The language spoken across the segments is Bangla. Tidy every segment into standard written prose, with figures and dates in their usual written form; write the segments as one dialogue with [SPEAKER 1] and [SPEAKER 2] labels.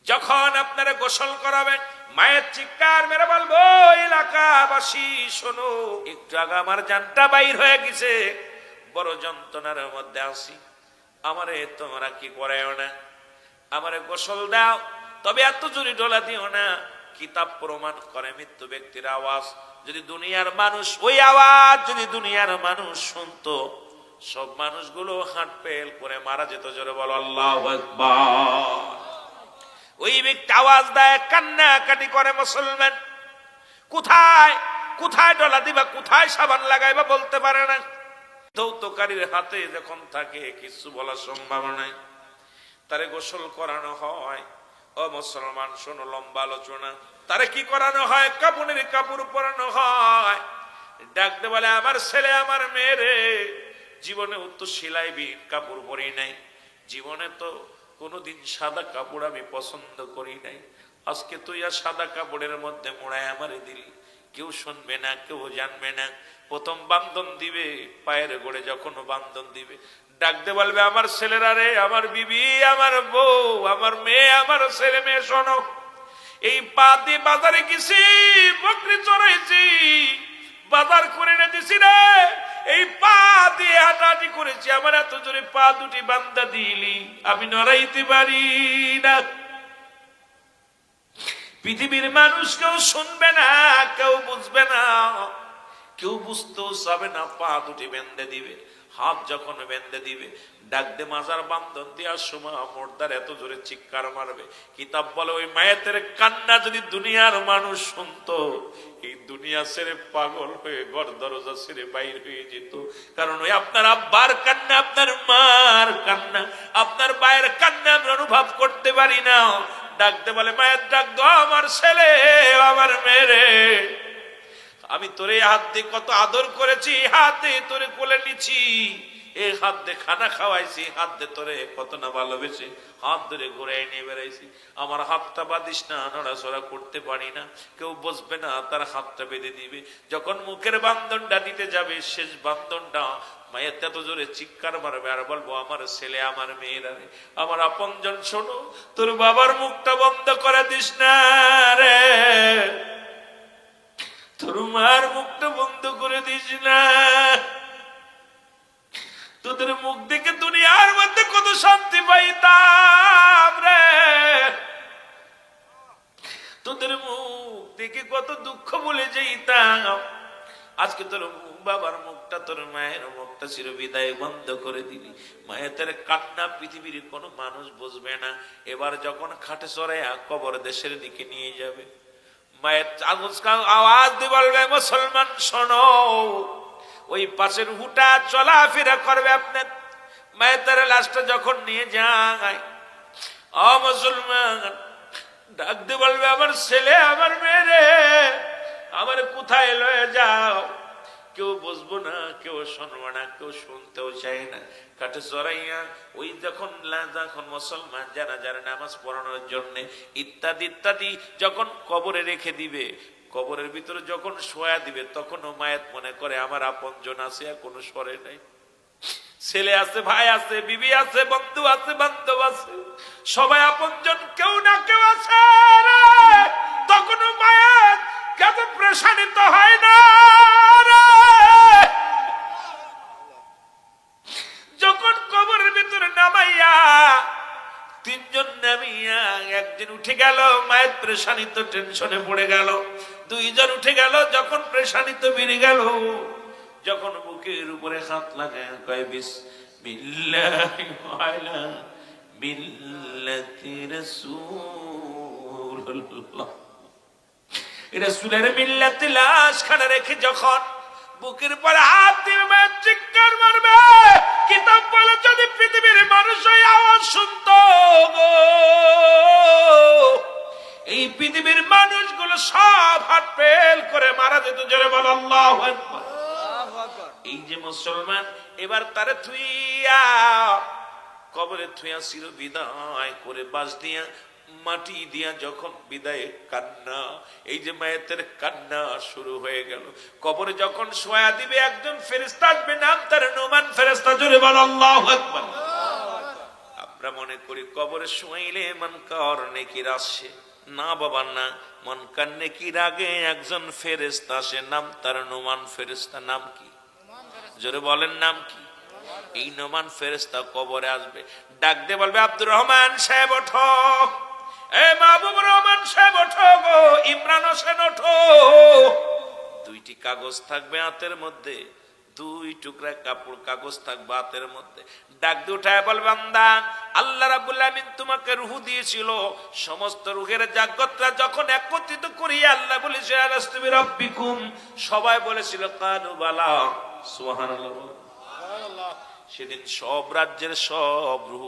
[SPEAKER 1] যখন আপনারা গোসল করাবেন, মায়ের চিৎকার মেরে বলবো, এলাকাবাসী শোনো, একটু আগে আমার জানটা বাইর হয়ে গেছে, বড় যন্ত্রণার মধ্যে আছি, আমারে তোমরা কি করায়ও না, আমারে গোসল দাও, তবে এত জোরে ডলা দিও না। কিতাব প্রমাণ করে মৃত্যু ব্যক্তির আওয়াজ যদি দুনিয়ার মানুষ, ওই আওয়াজ যদি দুনিয়ার মানুষ শুনতো, সব মানুষগুলো হাট পেল করে মারা যেত। জোরে বলো আল্লাহু আকবার। ওই ব্যক্তি আওয়াজ দেয়, কান্নাকাটি করে, মুসলমান কোথায় কোথায় ডলা দিবা, কোথায় সাবান লাগাইবা বলতে পারে না। ধৌতকারীর হাতে যখন থাকে কিছু বলার সম্ভাবনা নাই, তারে গোসল করানো হয়। ও মুসলমান শোনো, লম্বা আলোচনা। তারে কি করানো হয়? কাপুনের কাপড় পরানো হয়। ডাকতে বলে, আমার ছেলে আমার মেয়েরে, জীবনে তো সেলাই কাপড় পরি নাই, জীবনে তো কোনোদিন সাদা কাপড় আমি পছন্দ করি নাই, আজকে তুই আর সাদা কাপড়ের মধ্যে মোড়ায় আমারে দিলি, কেউ শুনবে না, কেউ জানবে না। প্রথম বান্ধন দিবে পায়ের গোড়ে, যখন বান্ধন দিবে ডাকতে বলবে, আমার ছেলেরা রে, আমার বিবি, আমার বউ, আমার মেয়ে, আমার ছেলে মেয়ে শোনো, এই পা দিয়ে বাজারে গেছি, বকরি চড়াইছি, বাজার করে এনে দিছি রে, এই পা দিয়ে হাঁটাহাঁটি করেছি, আমার এত জোরে পা দুটি বান্দা দিলি, আমি নড়াইতে পারি না। পৃথিবীর মানুষ কেউ শুনবে না, কেউ বুঝবে না, কেউ বুঝতেও চাবে না। পা দুটি বেঁধে দিবে, হাত যখন বেঁধে দিবে, ডাকতে মাজার বান্ধন দেওয়ার সময় মোর্দার এত জোরে চিৎকার মারবে। কিতাব বলে, ওই মায়ের কান্না যদি দুনিয়ার মানুষ শুনতো, এই দুনিয়া ছেড়ে পাগল হয়ে ঘর দরজা ছেড়ে বাইর হয়ে যেত। কারণ ওই আপনার আব্বার কান্না, আপনার মার কান্না, আপনার ভাইয়ের কান্না আমরা অনুভব করতে পারি না। ডাকতে বলে, মায়ের ডাক দো, আমার ছেলে, আমার মেয়ে, আমি তোরে হাত দিয়ে কত আদর করেছি, হাত দিয়ে তোরে কোলে নিচ্ছি, এই হাত দিয়ে খানা খাওয়াইছি, হাত দিয়ে তোরে কত না ভালোবেসে হাত ধরে ঘুরে নিয়ে বেড়াইছি, আমার হাতটা বাঁধিস না, নড়াচড়া করতে পারি না, কেউ বসবে না, তার হাতটা বেঁধে দিবে। যখন মুখের বান্ধনটা দিতে যাবে, শেষ বান্ধনটা, মায়ের এত জোরে চিৎকার মারবে আর বলবো, আমার ছেলে, আমার মেয়েরা রে, আমার আপনজন শোনো, তোর বাবার মুখটা বন্ধ করে দিস না রে, তোর মার মুখটা বন্ধ করে দিস না, তোদের মুখ দেখে দুনিয়ার মধ্যে কত শান্তি পাইতাম রে, তোদের মুখ দেখে কত দুঃখ বলে যাইতাম, আজকে তোর বাবার মুখটা, তোর মায়ের মুখটা চির বিদায় বন্ধ করে দিবি। মায়ের কান্না পৃথিবীর কোনো মানুষ বুঝবে না। এবার যখন খাটে চড়াইয়া কবর দেশের দিকে নিয়ে যাবে, মায়ের আওয়াজ দিয়ে বলবে, মুসলমান শোনো, ওই পাশের হুটা চলাফেরা করবে আপনার, মায়ের তার লাশটা যখন নিয়ে যায়, ও মুসলমান ডাক দিয়ে বলবে, আমার ছেলে, আমার মেয়ে, আমার কোথায় লয়ে যাও? কেউ বুঝবো না, কেউ শুনবো না, কেউ শুনতেও চায় না। কাটে চড়াইয়া ওই যখন মুসলমান জানাজার নামাজ পড়ানোর জন্য ইত্যাদি ইত্যাদি যখন কবরে রেখে দিবে, কবরের ভিতরে যখন শোয়া দিবে, তখনও মায়ের মনে করে, আমার আপনজন আছে, আর কোনো সরে নাই, ছেলে আছে, ভাই আছে, বিবি আছে, বন্ধু আছে, বান্ধব আছে, সবাই আপনজন, কেউ না কেউ আছে। তখনও মায়ের কত প্রশানিত হয় না রে। যখন কবরের ভিতরে নামাইয়া, তিনজন নামিয়া, একজন উঠে গেল, মায়ের প্রশানিত টেনশনে পড়ে গেল, দুইজন উঠে গেল, যখন প্রশানিত বেড়ে গেল, যখন বুকের উপরে হাত লাগায় কয়, বিসমিল্লাহি ওয়ালা মিল্লাতি রাসূলুল্লাহ, রাসূলের মিল্লাতে লাশ খানা রেখে যখন বুকের পরে হাত দিয়ে মায়ের চিৎকার মারবে, কিতাব বলে, যদি পৃথিবীর মানুষ ওই আওয়াজ শুনতো, এই পৃথিবীর মানুষগুলো সব হাত ফেল করে মারা যেত। জোরে বল আল্লাহু আকবার। এই যে মুসলমান, এবার তারে থুইয়া কবরে থুইয়া চির বিদায় করে, বাস দিয়া মাটি দিয়া যখন বিদায় কান্না, এই যে মায়ের কান্না শুরু হয়ে গেল। কবরে যখন শোয়া দিবে, একজন ফেরেশতা আসবে, নাম তার নোমান ফেরেশতা। জোরে বল আল্লাহু আকবার। আমরা মনে করি কবরে শুয়াইলে মনকার নেকির আসে, না বাবা না। মনকার নেকির আগে একজন ফেরেশতা আসে, নাম তার নোমান ফেরেশতা। নাম কি? জোরে বলেন নাম কি? এই নোমান ফেরেশতা কবরে আসবে, ডাক দিয়ে বলবে আব্দুর রহমান সাহেব ওঠো, এ মাহবুব রহমান সাহেব ওঠো গো, ইমরান হোসেন ওঠো। দুইটি কাগজ থাকবে হাতের মধ্যে, দুই টুকরা কাপড় কাগজ থাকবে হাতের মধ্যে। ডাক দিয়ে উঠায় বলবে বান্দা, আল্লাহ রাব্বুল আমিন তোমাকে রূহ দিয়েছিল, সমস্ত রূহের জাগ্রতরা যখন একত্রিত করিয়া আল্লাহ বলেছে আলাস্তু বিরাব্বিকুম, সবাই বলেছিল কালু বালা। সুবহানাল্লাহ। সেদিন সব রাজ্যের সব রূহ,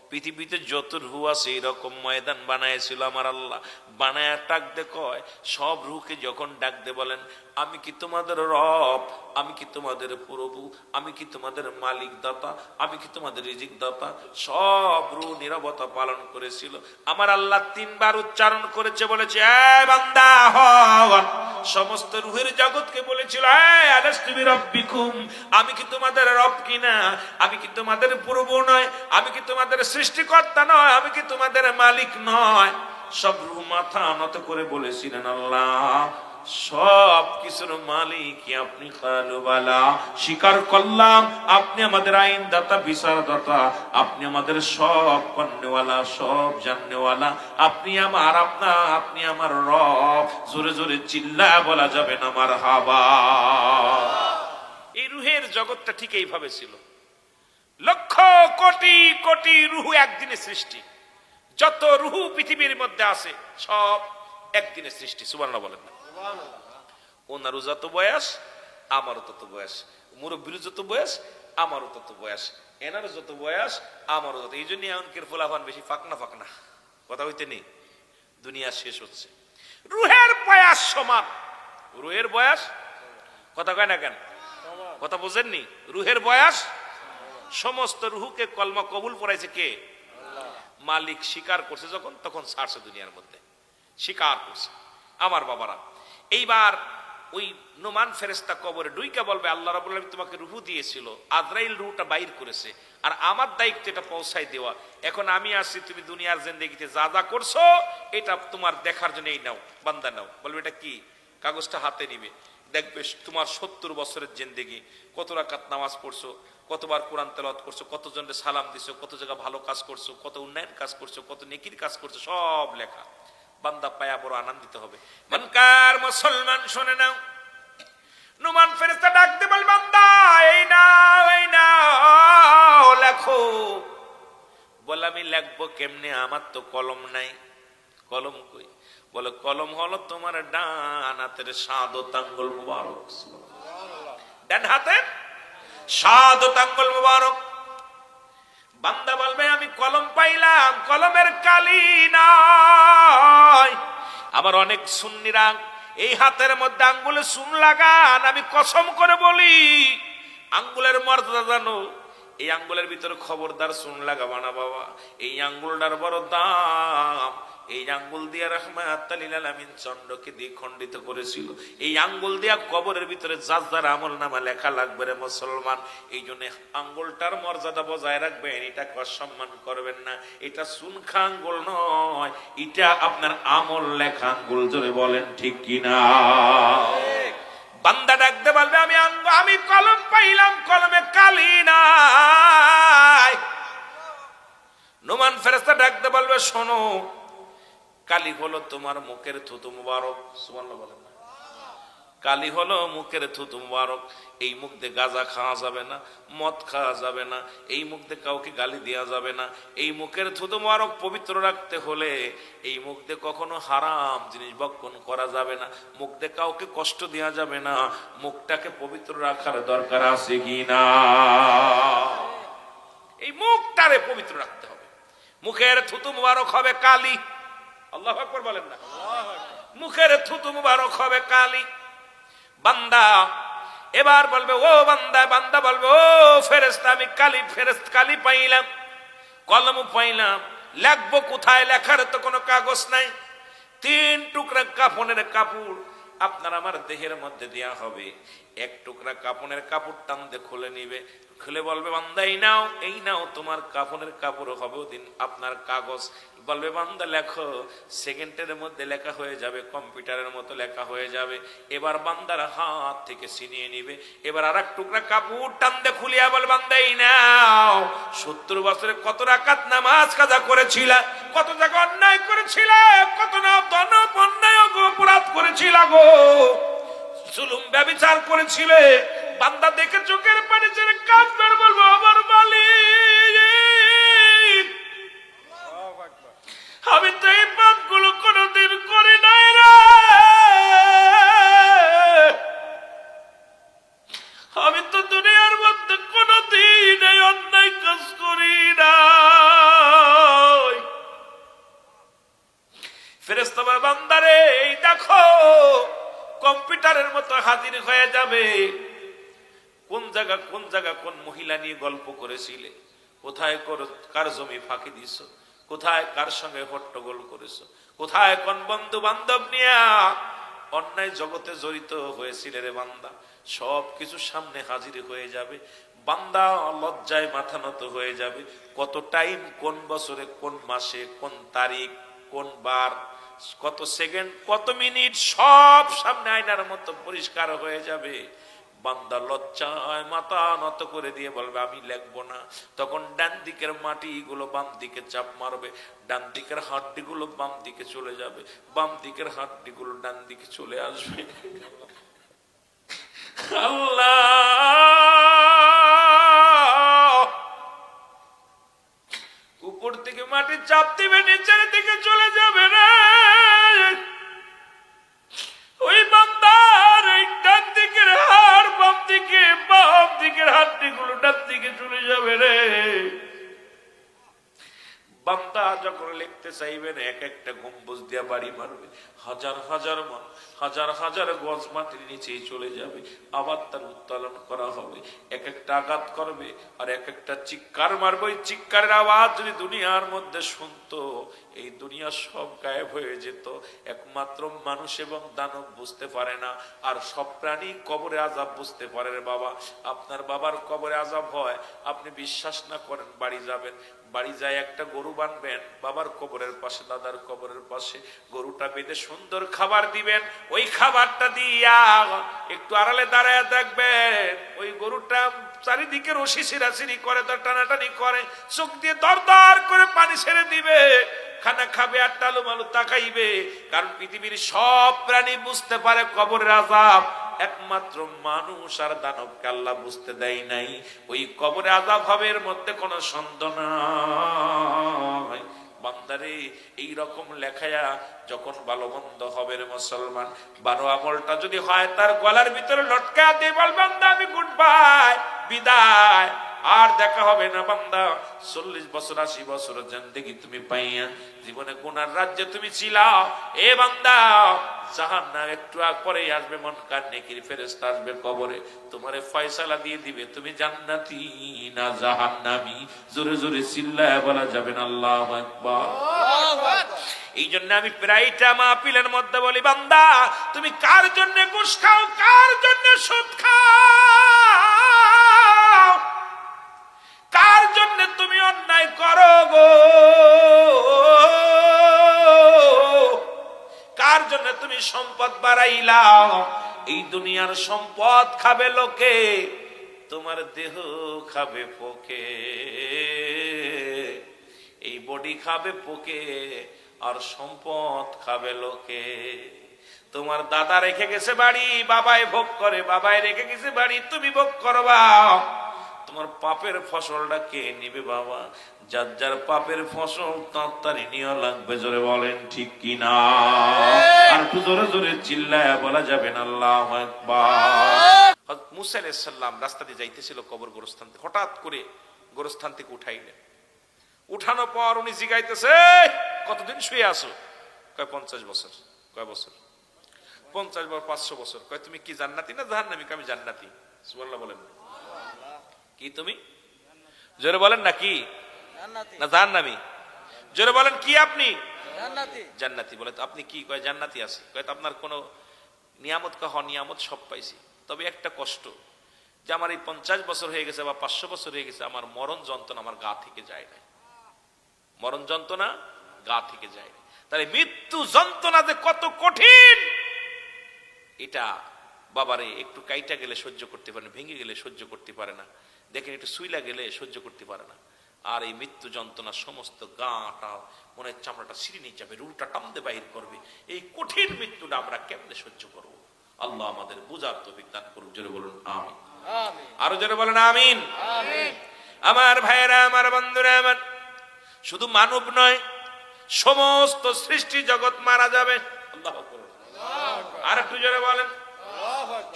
[SPEAKER 1] পৃথিবীতে যত রূহ আছে এরকম ময়দান বানাইছিল আমার আল্লাহ। বানায়া ডাক দে কয়, সব রূহকে যখন ডাক দে বলেন আমি কি তোমাদের রব, আমি কি তোমাদের প্রভু, আমি কি তোমাদের মালিক দাতা, আমি কি তোমাদের রিজিক দাতা। সব রূহ নীরবতা পালন করেছিল। আমার আল্লাহ তিনবার উচ্চারণ করেছে, বলেছে এ বান্দা হন। সমস্ত রূহের জগৎকে বলেছিল আলাস্তু বিরাব্বিকুম, আমি কি তোমাদের রব কিনা, আমি কি তোমাদের প্রভু নয়, আমি কি তোমাদের সৃষ্টিকর্তা নয়, আমি কি তোমাদের মালিক নয়। সব রূহ মাথা নত করে বলেছিলেন আল্লাহ সব কিছুর মালিক আপনি। কালু বালা, স্বীকার করলাম আপনি আমাদের আইন দাতা, বিচার দাতা, আপনি আমাদের সব কর্নেওয়ালা, সব জাননেওয়ালা, আপনি আমার আপনি আমার রব। জোরে জোরে চিল্লা বলা যাবে না মারহাবা। এই রূহের জগৎটা ঠিক এইভাবে ছিল। লক্ষ কোটি কোটি রূহ একদিনে সৃষ্টি। যত রূহ পৃথিবীর মধ্যে আছে সব একদিনে সৃষ্টি। সুবহানাল্লাহ বলেন না? ওনারও যত বয়স আমারও তত বয়স, মুরব্বীর যত বয়স আমারও তত বয়স, এনারও যত বয়স আমারও তত। এই জন্য এমনকি ফুলাফান বেশি ফাঁকনা ফাঁকনা কথা হইতে নেই, দুনিয়া শেষ হচ্ছে। রুহের বয়স সমান, রুহের বয়স কথা কয় না কেন? কথা বোঝেননি? রুহের বয়স, সমস্ত রুহুকে কলমা কবুল পড়াইছে কে? মালিক। স্বীকার করছে যখন, তখন ছাড়ছে দুনিয়ার মধ্যে, স্বীকার করছে আমার বাবারা। এইবার ওই নোমান ফেরেশতা কবরে ডুইকা বলবে আল্লাহ রাব্বুল আলামিন তোমাকে রূহ দিয়েছিল, আজরাইল রূহটা বাইর করেছে, আর আমার দায়িত্ব এটা পৌঁছাই দেওয়া। এখন আমি আসছি, তুমি দুনিয়ার জিন্দেগিতে যা যা করছো এটা তোমার দেখার জন্য, এই নাও বান্দা নাও। বলবে এটা কি? কাগজটা হাতে নিবে, দেখবে তোমার 70 বছরের জিন্দেগি, কত রাকাত নামাজ পড়ছো, কতবার কোরআন তেলাওয়াত করছো, কতজনকে সালাম দিছো, কত জায়গা ভালো কাজ করছো, কত উন্নয়ন কাজ করছো, কত নেকির কাজ করছো, সব লেখা। বান্দা পায়া বড় আনন্দিত হবে। মনকার মুসলমান শুনে নাও, নোমান ফেরেশতা ডাক দিয়ে বল বান্দা এই নাও লেখো। বলে আমি লিখবো কেমনে, আমার তো কলম নাই। কলম কই? বলে কলম হলো তোমার ডান হাতের শাহাদত আঙ্গুল মুবারক। ডান হাতের শাহাদত আঙ্গুল মুবারক। বান্দা বলবে আমি কলম পাইলাম, কলমের কালি নাই। আমার অনেক সুন্নিরা এই হাতের মধ্যে আঙ্গুলে চুন লাগান, আমি কসম করে বলি আঙ্গুলের মর্যাদা জানো? এই আঙ্গুলের ভিতরে খবরদার চুন লাগাবা না বাবা, এই আঙ্গুলটার বড় দাম। এই আঙ্গুল দিয়া রাহমাতুল লিল আলামিন চন্দ্রকে দিয়ে খণ্ডিত করেছিল। এই আঙ্গুল দিয়া কবরের ভিতরে যার যার আমল নামা লেখা লাগবে রে মুসলমান। এই জন্য আঙ্গুলটার মর্যাদা বজায় রাখবেন, এটাকে অসম্মান করবেন না। এটা সুনখা আঙ্গুল নয়, এটা আপনার আমল লেখা আঙ্গুল। জোরে বলেন ঠিক কিনা? বান্দা ডাকতে বলবে আমি কলম পাইলাম, কলমে কালি নাই। নোমান ফেরেশতা ডাকতে বলবে শোনো, কালি হলো তোমার মুখের থুতু মুবারক। সুবহানাল্লাহ বলেন না? কালি হলো মুখের থুতু মুবারক। এই মুখ দিয়ে গাঁজা খাওয়া যাবে না, মদ খাওয়া যাবে না, এই মুখ দিয়ে কাউকে গালি দেওয়া যাবে না। এই মুখের থুতু মুবারক পবিত্র রাখতে হলে এই মুখ দিয়ে কখনো হারাম জিনিস ভক্ষণ করা যাবে না, মুখ দিয়ে কাউকে কষ্ট দেওয়া যাবে না। মুখটাকে পবিত্র রাখার দরকার আছে কি না? এই মুখটারে পবিত্র রাখতে হবে। মুখের থুতু মুবারক হবে কালি। আল্লাহু আকবার বলেন না? মুখের থুতু মুবারক হবে কালি। বান্দা এবার বলবে ও বান্দা, বান্দা বলবে ও ফেরেশতা আমি কালি পাইলাম, কলম পাইলাম, লিখবো কোথায়? লেখার তো কোনো কাগজ নাই। 3 টুকরা কাফনের কাপড় আপনার আমার দেহের মধ্যে দেয়া হবে। এক টুকরা কাপনের কাপড় টান দিয়ে খুলে নিবে, খুলে বলবে বান্দা এই নাও তোমার কাফনের কাপড় হবে ওদিন আপনার কাগজ। বলবে বান্দা লেখো, সেকেন্ডের মধ্যে লেখা হয়ে যাবে, কম্পিউটারের মতো লেখা হয়ে যাবে। এবার বান্দার হাত থেকে ছিনিয়ে নিবে, এবার আর এক টুকরা কাপড় টান দিয়ে খুলিয়া বলবে বান্দা নাও 70 বছরে কত রাকাত নামাজ কাজা করেছিল, কত জায়গা অন্যায় করেছিল, কত না দানব অন্যায় অপরাধ করেছিল গো, জুলুম ব্যভিচার করেছিলে। বান্দা দেখে চোখের পানি ছেড়ে কাঁদবে, বলবো আমার মালিক আমি তো এই পাপগুলো কোনোদিন করি নাই রে, আমি তো দুনিয়ার মধ্যে কোনোদিন এই অন্যায় কাজ করি নাই। ফেরেশতা বলে বান্দারে এই দেখো কম্পিউটারের মতো হাজির হয়ে যাবে, কোন জায়গা কোন মহিলা নিয়ে গল্প করেছিলে, কোথায় কার জমি ফাঁকি দিছ, কোথায় কার সঙ্গে হট্টগোল করেছো, কোথায় কোন বন্ধু বান্ধব নিয়ে অন্যায় জগতে জড়িত হয়েছিল রে বান্দা, সব কিছু সামনে হাজির হয়ে যাবে। বান্দা লজ্জায় মাথা নত হয়ে যাবে। কত টাইম, কোন বছরে, কোন মাসে, কোন তারিখ, কোন বার, কত সেকেন্ড, কত মিনিট, সব সামনে আয়নার মতো পরিষ্কার হয়ে যাবে। বান্দা লজ্জায় মাথা নত করে দিয়ে বলবে আমি লিখবো না। তখন ডান দিকের মাটিগুলো বাম দিকে চাপ মারবে, ডান দিকের হাড্ডিগুলো বাম দিকে চলে যাবে, বাম দিকের হাড্ডিগুলো ডান দিকে চলে আসবে। আল্লাহ উপর থেকে মাটি চাপ দিবে, নিচের দিকে চলে যাবে রে। ওই বান্দার এই ডান দিকের হাড় বাম দিকের হাড্ডিগুলো ডান দিকে চলে যাবে রে। বান্দা যখন লিখতে চাইবেন এক একটা গম্বুজ দিয়া বাড়ি মারবে, হাজার হাজার গজ মাটির নিচেই চলে যাবে। আবার তার উত্তোলন করা হবে, এক একটা আঘাত করবে আর এক একটা চিৎকার মারবে। ওই চিৎকারের আওয়াজ যদি দুনিয়ার মধ্যে শুনতো, এই দুনিয়া সব গায়েব হয়ে যেত। একমাত্র মানুষ এবং দানব বুঝতে পারে না, আর সব প্রাণী কবরে আযাব বুঝতে পারে রে বাবা। আপনার বাবার কবরে আযাব হয়, আপনি বিশ্বাস না করেন, বাড়ি যাবেন, বাড়ি যায় একটা গরু বানবেন, বাবার কবরের পাশে, দাদার কবরের পাশে গরুটা বেঁধে সুন্দর খাবার দিবেন। ওই খাবারটা দিয়া একটু আড়ালে দাঁড়ায় দেখবেন ওই গরুটা চারিদিকে রশি ছিঁড়াছিঁড়ি করে, টানাটানি করে, চোখ দিয়ে দরদর করে পানি ছেড়ে দিবে, খানা খাবে আর টালু মালু তাকাইবে। কারণ পৃথিবীর সব প্রাণী বুঝতে পারে কবরের আযাব, একমাত্র মানুষ আর দানবকে আল্লাহ বুঝতে দেয় নাই। ওই কবরে আযাব হবে, এর মধ্যে কোনো সন্দেহ নাই। বান্দারে এই রকম লেখায়া যখন ভালো মন্দ হবে রে মুসলমান, ভালো আমলটা যদি হয় তার গলার ভিতরে লটকায়া দিয়ে বলবেন আমি গুড বাই, বিদায়, আর দেখা হবে না বান্দা। 40 বছর 80 বছর জিন্দেগি তুমি পাইয়া জীবনে গুনার রাজ্যে তুমি ছিলাও। এ বান্দা জাহান্নাম একটু পরে আসবে, মুনকার নেকির ফেরেশতা আসবে কবরে, তোমারে ফয়সালা দিয়ে দিবে তুমি জান্নাতি না জাহান্নামী। জোরে জোরে চিল্লায়া বলা যাবে না আল্লাহু আকবার। এই জন্য আমি প্রায়টা মাহফিলের মধ্যে বলি বান্দা তুমি কার জন্য ঘুষ খাও, কার জন্য সুদ খাও, কার জন্য তুমি অন্যায় করো গো, কার জন্য তুমি সম্পদ বাড়াইলাও। এই দুনিয়ার সম্পদ খাবে লোকে, তোমার দেহ খাবে পোকে, এই বডি খাবে পোকে আর সম্পদ খাবে লোকে। তোমার দাদা রেখে গেছে বাড়ি, বাবাই ভোগ করে, বাবাই রেখে গেছে বাড়ি, তুমি ভোগ করবা। তোমার পাপের ফসলটা কে নিবে বাবা? যার যার পাপের ফসল তাড়াতাড়ি নিয়ে লাগবে। জোরে বলেন ঠিক কিনা? আর একটু জোরে জোরে চিল্লায়া বলা যাবে না আল্লাহু আকবার। হযরত মুসা আলাইহিস সালাম রাস্তা দিয়ে যাইতেছিল কবর গোরস্থান থেকে, হঠাৎ করে গোরস্থান থেকে উঠাইলেন। উঠানোর পর উনি জিগাইতেছে কতদিন শুয়ে আছো? কয় 50 বছর। কয় বছর? 50 বছর 500 বছর। কয় তুমি কি জান্নাতি না জাহান্নামী? আমি জান্নাতি। সুবহানাল্লাহ বলেন। কি তুমি? জোরে বলেন না কি না জাহান্নামী? জোরে বলেন কি আপনি? জান্নাতি। জান্নাতি। বলে তো আপনি কি? কয় জান্নাতি আছে। কয় তো আপনার কোনো নিয়ামত নিয়ামত সব পাইছি, তবে একটা কষ্ট যে আমার এই 50 বছর হয়ে গেছে বা 500 বছর হয়ে গেছে, আমার মরণ যন্ত্রণা আমার গা থেকে যায় না, মরণ যন্ত্রণা গা থেকে যায় না। তাহলে মৃত্যু যন্ত্রণা যে কত কঠিন, এটা বাবারে একটু কাইটা গেলে সহ্য করতে পারে না, ভেঙে গেলে সহ্য করতে পারে না, দেখেন একটু সুইলা গেলে সহ্য করতে পারে না। আর এই মৃত্যু যন্ত্রণা সমস্ত গাটা মনে চামড়াটা ছিঁড়ে নিয়ে যাবে, রুটা টামদে বাহির করবে। এই কঠিন মৃত্যুটা আমরা কেমনে সহ্য করব? আল্লাহ আমাদের বুঝার তৌফিক দান করুন। জোরে বলুন আমিন। আরো জোরে বলুন আমিন। আমার ভাইয়েরা, আমার বন্ধুরা, আমার শুধু মানব নয়, সমস্ত সৃষ্টি জগৎ মারা যাবে। আর একটু জোরে বলেন।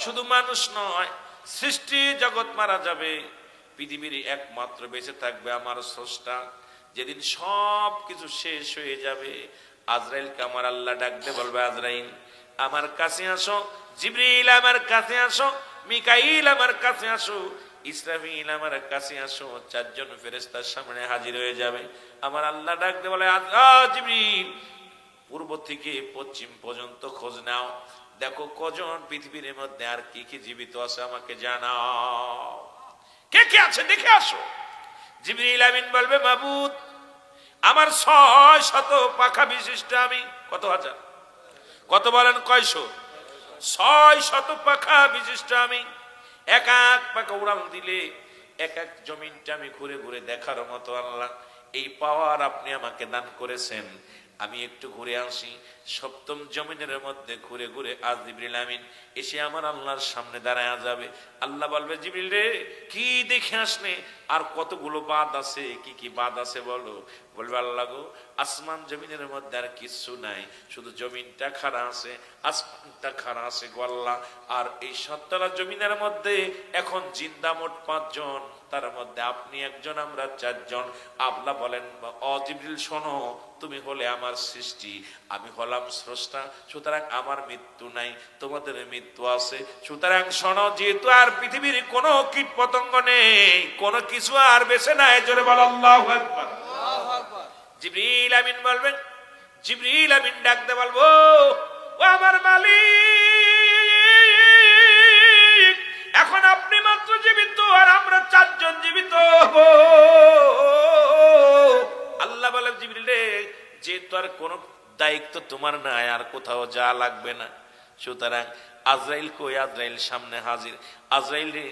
[SPEAKER 1] শুধু মানুষ নয়, সৃষ্টি জগৎ মারা যাবে। পৃথিবীর একমাত্র বেঁচে থাকবে আমার স্রষ্টা। যেদিন সব কিছু শেষ হয়ে যাবে, আজরাইলকে আমার আল্লাহ ডাকতে বলবে, আজরাইল আমার কাছে আসো, জিবরিল আমার কাছে আসো, মিকাইল আমার কাছে আসো, ইসরাফিল আমার কাছে আসো। 4 জন ফেরেশতার সামনে হাজির হয়ে যাবে। আমার আল্লাহ ডাকতে বলে, জিবরিল পূর্ব থেকে পশ্চিম পর্যন্ত খোঁজ নাও, দেখো কজন পৃথিবীর মধ্যে আর কি কি জীবিত আছে আমাকে জানাও, কে কে আছে দেখে আসো। জিবরিল আমিন বলবে, মাবুদ আমার 600 পাখা বিশিষ্ট আমি, কত হাজার, কত বলেন কয়শো, 600 পাখা বিশিষ্ট আমি। এক এক পাখা উড়াল দিলে এক এক জমিনটা আমি ঘুরে ঘুরে দেখার মতো আল্লাহ এই পাওয়ার আপনি আমাকে দান করেছেন। আমি একটু ঘুরে আসি, 7ম জমিনের মধ্যে ঘুরে ঘুরে আজ জিবরিল আমিন এসে আমার আল্লাহর সামনে দাঁড়ায় যাবে। আল্লাহ বলবে, জিবরিল রে কি দেখে আসলে, আর কতগুলো বাদ আছে, কি কি বাদ আছে বলো। বলবে, আল্লাহ গো আসমান জমিনের মধ্যে আর কিছু নাই, শুধু জমিনটা খাড়া আছে, আসমানটা খাড়া আছে গো আল্লাহ। আর এই 7তলা জমিনের মধ্যে এখন জিন্দা মোট 5 জন, তার মধ্যে আপনি একজন, আমরা 4 জন। আল্লাহ বলেন, ও জিবরিল শোনো, তুমি হলে আমার সৃষ্টি, আমি হলাম স্রষ্টা, সুতরাং আমার মৃত্যু নাই, তোমাদের মৃত্যু আছে। সুতরাং শোনো, যেহেতু আর পৃথিবীর কোনো কীট পতঙ্গ নেই, কোনো কিছু আর বেঁচে নাই, জোরে বলো আল্লাহু আকবার। জিবরিল আমিন বলবেন, জিবরিল আমিন ডাকতে বলবো, ও আমার মালিক, এখন আপনি মাত্র জীবিত আর আমরা 4 জন জীবিত। আল্লাহ বলে, জিবরিল রে যেহেতু আর কোনো দায়িত্ব তোমার নাই, আর কোথাও যা লাগবে না, সুতরাং আজরাইল কই, আজরাইল সামনে হাজির। আজরাইল রে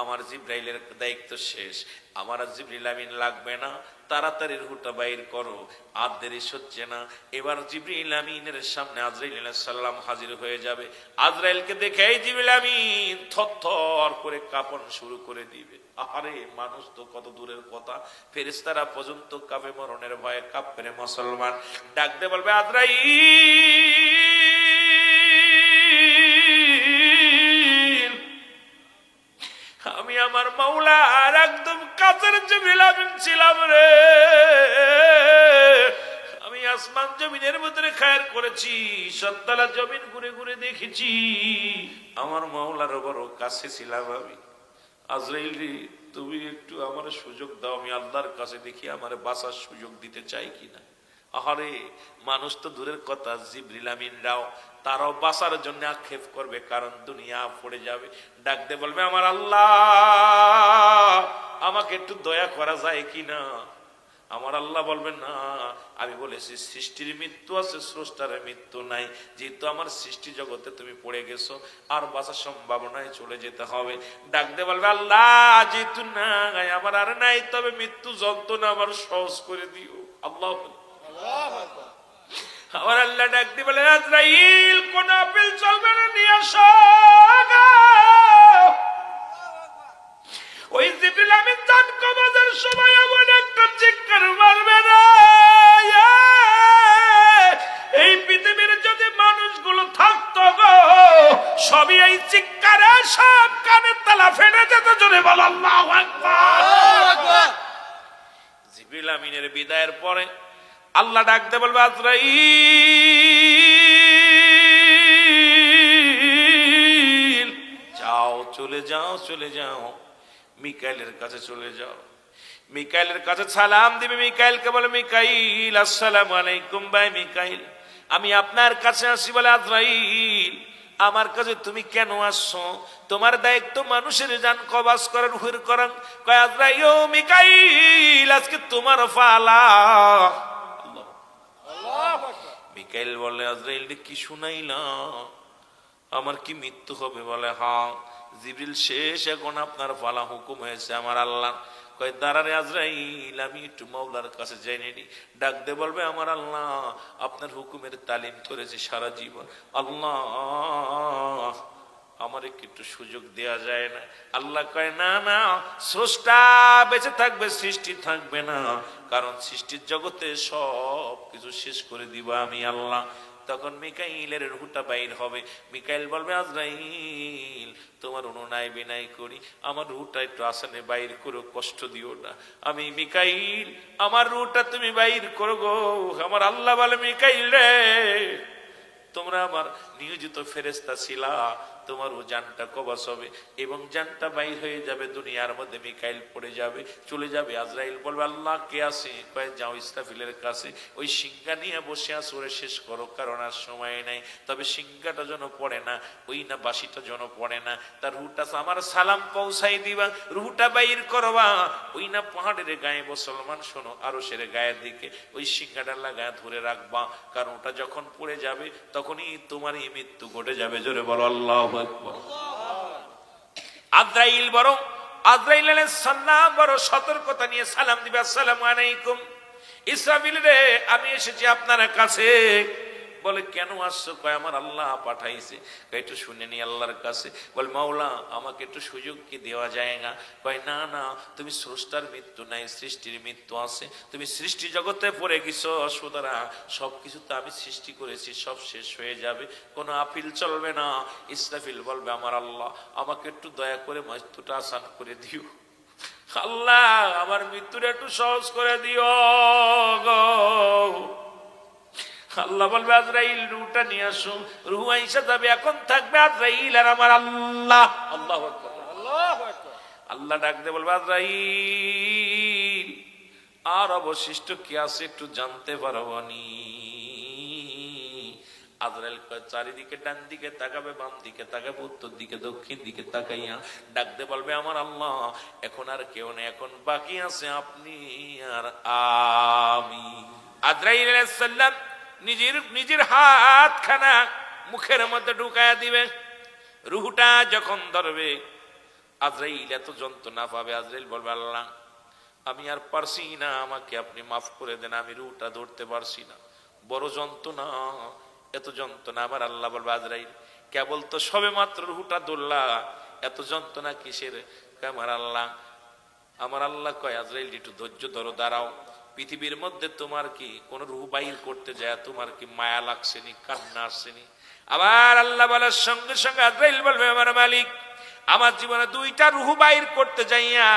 [SPEAKER 1] আমার জিবরাইলের দায়িত্ব শেষ, আমার জিবরিল আমিন লাগবে না, তাড়াতাড়ি রুহটা বাইর করো, আর দেরি হচ্ছে না। এবার জিবরিল আমিনের সামনে আজরাইল আলাইহিস সালাম হাজির হয়ে যাবে। আজরাইলকে দেখেই জিবরিল আমিন থরথর করে কাঁপন শুরু করে দিবে। আরে মানুষ তো কত দূরের কথা, ফেরেশতারা পর্যন্ত কাঁপে, মরণের ভয়ে কাঁপে রে মুসলমান। ডাকতে বলবে, আজরাইল আমি আমার মাওলা আর একদম কাছের জিবরিল আমিন ছিলাম রে, আমি আসমান জমিনের ভিতরে খায়ের করেছি, 7তলা জমিন ঘুরে ঘুরে দেখেছি, আমার মাওলার বড় কাছে ছিলাম আমি। আজরাইল রে তুমি একটু আমার সুযোগ দাও, আমি আল্লাহর কাছে দেখি আমার বাঁচার সুযোগ দিতে চাই কিনা। আহারে মানুষ তো দূরের কথা, জিবরিল আমিনরাও তারাও বাঁচার জন্য আক্ষেপ করবে, কারণ দুনিয়া পড়ে যাবে। ডাকতে বলবে, আমার আল্লাহ আমাকে একটু দয়া করা যায় কিনা। আমার আল্লাহ বলবেন, না আমি বলেছি সৃষ্টির মৃত্যু আছে, স্রষ্টার মৃত্যু নাই, যেহেতু আমার সৃষ্টি জগতে তুমি পড়ে গেছো, আর বাঁচার সম্ভাবনায় চলে যেতে হবে। ডাকতে বলবে, আল্লাহ যেহেতু নাই, আমার আর নাই, তবে মৃত্যু যন্ত্রণা আমার সহজ করে দিও। আল্লাহ আমার আল্লাহ ডাকতে বলে, আজরাইল কোন আপিল চলবে না, নিয়ে আসো। ওই জিবরিল আমিন জান কবজের সময় এমন একটা চিৎকার মারবে না, এই পৃথিবীর যদি মানুষগুলো থাকতো গো, সবই এই চিৎকারে সব কানের তালা ফেটে যেত। জোরে বল আল্লাহু আকবার। জিবরিল আমিনের বিদায়ের পরে আল্লাহ ডাকতে বলবে, আজরাইল যাও, চলে যাও, চলে যাও, মিকাইলের কাছে চলে যাও। মিকাইলের কাছে সালাম দিবে। মিকাইলকে বলে, মিকাইল আসসালামু আলাইকুম। ভাই মিকাইল আমি আপনার কাছে আসি। বলে, আজরাইল আমার কাছে তুমি কেন আসছো? তোমার দায়িত্ব মানুষের জান কবাজ করার, হুর করার। কয় আজরাইল, ও মিকাইল, আজকে তোমার পালা। মিকাইল বলে, আজরাইল কি শুনাইলা? আমার কি মৃত্যু হবে? বলে হ্যাঁ। জিবরিল, শেষ, এখন আপনার পালা, হুকুম হয়েছে আমার আল্লাহ। কয় দাঁড়ারে আজরাইল, আমি একটু মাওলার কাছে জেনে নি। ডাক দে বলবে, আমার আল্লাহ আপনার হুকুমের তালিম করেছে সারা জীবন, আল্লাহ আমার একটু সুযোগ দেয়া যায় না? আল্লাহ কয়, না না, স্রষ্টা বেঁচে থাকবে, সৃষ্টি থাকবে না, কারণ সৃষ্টির জগতে সব কিছু শেষ করে দিব আমি আল্লাহ। তখন মিকাইলের রুহটা বাইর হবে। মিকাইল বলবে, আজরাইল তোমার অনুনয় বিনয় করি, আমার রুহটা একটু আসানে বাইর করো, কষ্ট দিও না। আমি মিকাইল, আমার রুহটা তুমি বাইর করো গো। আমার আল্লাহ বলে, মিকাইল রে, তোমরা আমার নিয়োজিত ফেরেশতা ছিলা, তোমারও জানটা কবজ হবে এবং জানটা বাইর হয়ে যাবে দুনিয়ার মধ্যে। মিকাইল পড়ে যাবে, চলে যাবে। আজরাইল বলবে, আল্লাহ কে আছে? কয়ে যাও ইসরাফিলের কাছে, ওই সিংহা নিয়ে বসে আছে, ওরে শেষ করো, কারণ আর সময় নাই। তবে সিংহাটা যেন পড়ে না, ওই না বাসিটা যেন পড়ে না, তার রুহটা আমার সালাম পৌঁছাই দিবা, রুহটা বাইর করবা। ওই না পাহাড়ের গায়ে, মুসলমান শোনো, আরো সের গায়ের দিকে ওই সিংহাটা লাগায় ধরে রাখবা, কারণ ওটা যখন পড়ে যাবে তখনই তোমার এই মৃত্যু ঘটে যাবে। জোরে বলো আল্লাহু আকবার। আজরাইল আজরাইল আলাইহিস সালাম বড় সতর্কতা নিয়ে সালাম দিবে, আসসালামু আলাইকুম ইসরাফিল রে, আমি এসেছি আপনার কাছে। বলে, কেন আসছো? কয়, আমার আল্লাহ পাঠাইছে। একটু শুনে নি আল্লাহর কাছে। বল, মাওলা আমাকে একটু সুযোগ কি দেওয়া যায় না? কয়, না না, তুমি স্রষ্টার মৃত্যু নাই, সৃষ্টির মৃত্যু আছে। তুমি সৃষ্টি জগতে পড়ে গেছো, সুতরাং সবকিছু তো আমি সৃষ্টি করেছি, সব শেষ হয়ে যাবে, কোনো আপিল চলবে না। ইসরাফিল বলবে, আমার আল্লাহ আমাকে একটু দয়া করে মৃত্যুটা আসান করে দিও, আল্লাহ আমার মৃত্যুটা একটু সহজ করে দিও গো। আল্লাহ বলবে, আজরাইল রুহটা নিয়ে আসো। রুহ আইসা যাবে, এখন থাকবে আজরাইল আর আমার আল্লাহ। আল্লাহু আকবার, আল্লাহু আকবার। আল্লাহ ডাক দিয়ে বলবে, আজরাইল আর অবশিষ্ট কি আছে একটু জানতে পারবো নি? আজরাইল চারিদিকে, ডান দিকে তাকাবে, বাম দিকে তাকাবে, উত্তর দিকে, দক্ষিণ দিকে তাকাইয়া ডাক দিয়ে বলবে, আমার আল্লাহ এখন আর কেউ নেই, এখন বাকি আছে আপনি আর আমি। আজরাইল আলাইহিস সালাম নিজের হাতখানা মুখের মধ্যে ঢুকায়া দিবে। রুহটা যখন ধরবে, আজরাইল এত যন্ত্রণা পাবে। আজরাইল বলবে, আল্লাহ আমি আর পারছি না, আমাকে আপনি মাফ করে দেন, আমি রুহটা ধরতে পারছি না, বড় যন্ত্রণা, এত যন্ত্রণা। আমার আল্লাহ বলবে, আজরাইল কেবল তো সবে মাত্র রুহটা ধরলা, এত যন্ত্রণা কিসের? আমার আল্লাহ কয়, আজরাইল একটু ধৈর্য ধরো, দাঁড়াও। পৃথিবীর মধ্যে তোমার কি কোন রূহ বাইর করতে যায় তোমার কি মায়া লাগছেনি, কান্না আসছেনি? আবার আল্লাহ বলার সঙ্গে সঙ্গে আজরাইল বলবে, আমার মালিক আমার জীবনে দুইটা রূহ বাইর করতে যাইয়া,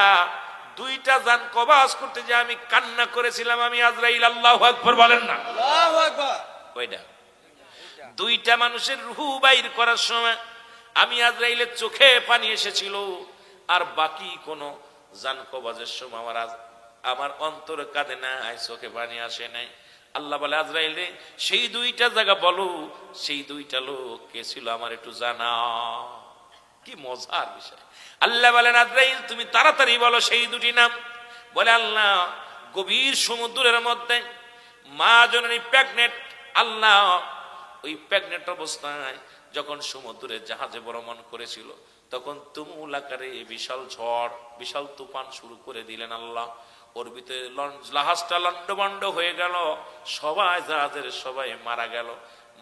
[SPEAKER 1] দুইটা জান কবজ করতে যাই আমি কান্না করেছিলাম আমি আজরাইল। আল্লাহু আকবার বলেন না? আল্লাহু আকবার। কয়টা? দুইটা মানুষের রূহ বাইর করার সময় আমি আজরাইলের চোখে পানি এসেছিল, আর বাকি কোন জান কবজের সময় আমার অন্তরে কাঁদে নাই, চোখে পানি আসে নাই। আল্লাহ বলে, আজরাইল রে সেই দুইটা জায়গা বলো, সেই দুইটা লোক কে ছিল আমার একটু জানা। কি মজার বিষয়। আল্লাহ বলেন, আজরাইল তুমি তাড়াতাড়ি বলো সেই দুটি নাম। বলে, আল্লাহ গভীর সমুদ্রের মধ্যে মা জননী প্রেগনেন্ট, আল্লাহ ওই প্রেগনেন্ট অবস্থায় যখন সমুদ্রের জাহাজে ভ্রমণ করেছিল, তখন তুমুল আকারে বিশাল ঝড়, বিশাল তুফান শুরু করে দিলেন আল্লাহ। ওর ভিতরে জাহাজটা লন্ডভন্ড হয়ে গেল, সবাই জাহাজের সবাই মারা গেল।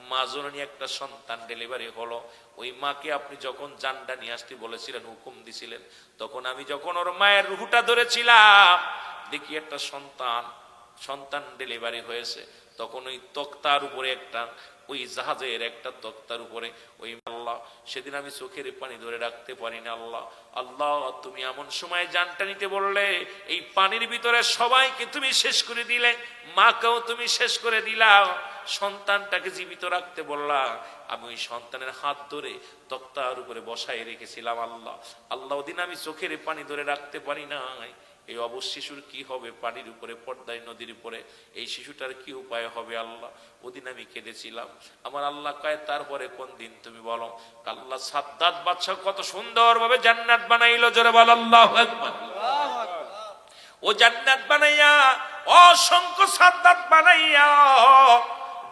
[SPEAKER 1] মা জননী একটা সন্তান ডেলিভারি হলো। ওই মাকে আপনি যখন জানটা নিয়ে আসতে বলেছিলেন, হুকুম দিছিলেন, তখন আমি যখন ওর মায়ের রুহটা ধরেছিলাম, দেখি একটা সন্তান ডেলিভারি হয়েছে। তখন ওই তক্তার উপরে একটা, ওই জাহাজের একটা তক্তার উপরে ওই আল্লাহ, সেদিন আমি চোখের পানি ধরে রাখতে পারি না। আল্লাহ আল্লাহ তুমি এমন সময় জানটা নিতে বললে, এই পানির ভিতরে সবাইকে তুমি শেষ করে দিলে, মাকেও তুমি শেষ করে দিলা, সন্তানটাকে জীবিত রাখতে বললা। আমি ওই সন্তানের হাত ধরে তক্তার উপরে বসায় রেখেছিলাম। আল্লাহ আল্লাহ ওদিন আমি চোখের পানি ধরে রাখতে পারি নাই, এই অবশ শিশুর কি হবে, পানির উপরে পর্দায় নদীর উপরে এই শিশুটার কি উপায় হবে আল্লাহ। ওদিন আমি কেঁদেছিলাম। আমার আল্লাহ কয় তারপরে কোন দিন তুমি বলো। আল্লাহ সাদ্দাত বাদশাহ কত সুন্দর ভাবে জান্নাত বানাইলো, জোরে বল আল্লাহু আকবার। ও জান্নাত বানাইয়া, অসংখ্য সাদ্দাত বানাইয়া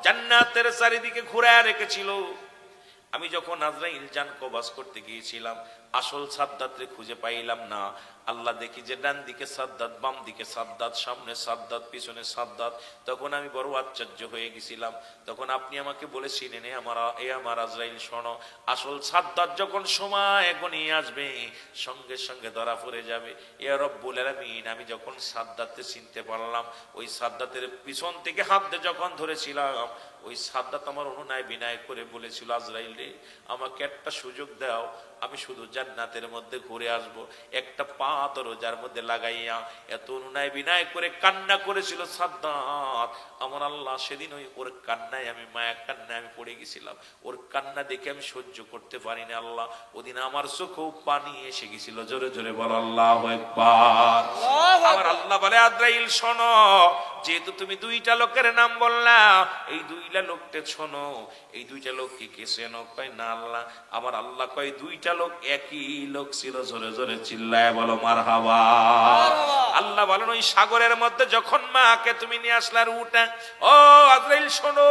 [SPEAKER 1] জান্নাতের চারিদিকে ঘুরায় রেখেছিল। আমি যখন আজরাইল জান কবজ করতে গিয়েছিলাম, আসল সাদ্দাতরে খুঁজে পাইলাম না। আল্লাহ দেখি যে ডান দিকে সাদ্দাত, বাম দিকে সাদ্দাত, সামনে সাদ্দাত, পিছনে সাদ্দাত। তখন আমি বড় আশ্চর্য হয়ে গেছিলাম। তখন আপনি আমাকে বলেছিলেন, আমার আজরাইল শোনো, আসল সাদ্দাত যখন সময় গনিয়ে আসবে সঙ্গে সঙ্গে ধরা পড়ে যাবে। ইয়া রব্বুল আলামিন, আমি যখন সাদ্দাতকে চিনতে পারলাম, ওই সাদ্দাতের পিছন থেকে হাত দিয়ে যখন ধরেছিলাম, ওই সাদ্দাত আমার অনুনয় বিনয় করে বলেছিল, আজরাইল রে, আমাকে একটা সুযোগ দাও, আমি শুধু জান্নাতের মধ্যে ঘুরে আসব। একটা পা দরজার মধ্যে লাগাইয়া এত অনুনয় বিনয় করে কান্না করেছিল সাদ্দাত। আমার আল্লাহ সেদিন ওর কান্নায়, আমি মায়া কান্নায় আমি পড়ে গেছিলাম। ওর কান্না দেখে আমি সহ্য করতে পারিনি আল্লাহ। ওদিন আমার চোখেও পানি এসে গেছিল। জোরে জোরে বল আল্লাহু আকবার। আমার আল্লাহ বলে, আজরাইল শোনো, যেহেতু তুমি দুইটা লোকের নাম বললা, এই দুইটা লোকটা শোনো, এই দুইটা লোক কি কে চেনো? কয় না আল্লাহ। আমার আল্লাহ কয় দুইটা লোক একই লোক ছিল। জোরে জোরে চিল্লায় বলো মারহাবা। আল্লাহ বলেন, ওই সাগরের মধ্যে যখন মাকে তুমি নিয়ে আসলার উঠা, ও আজরাইল শোনো,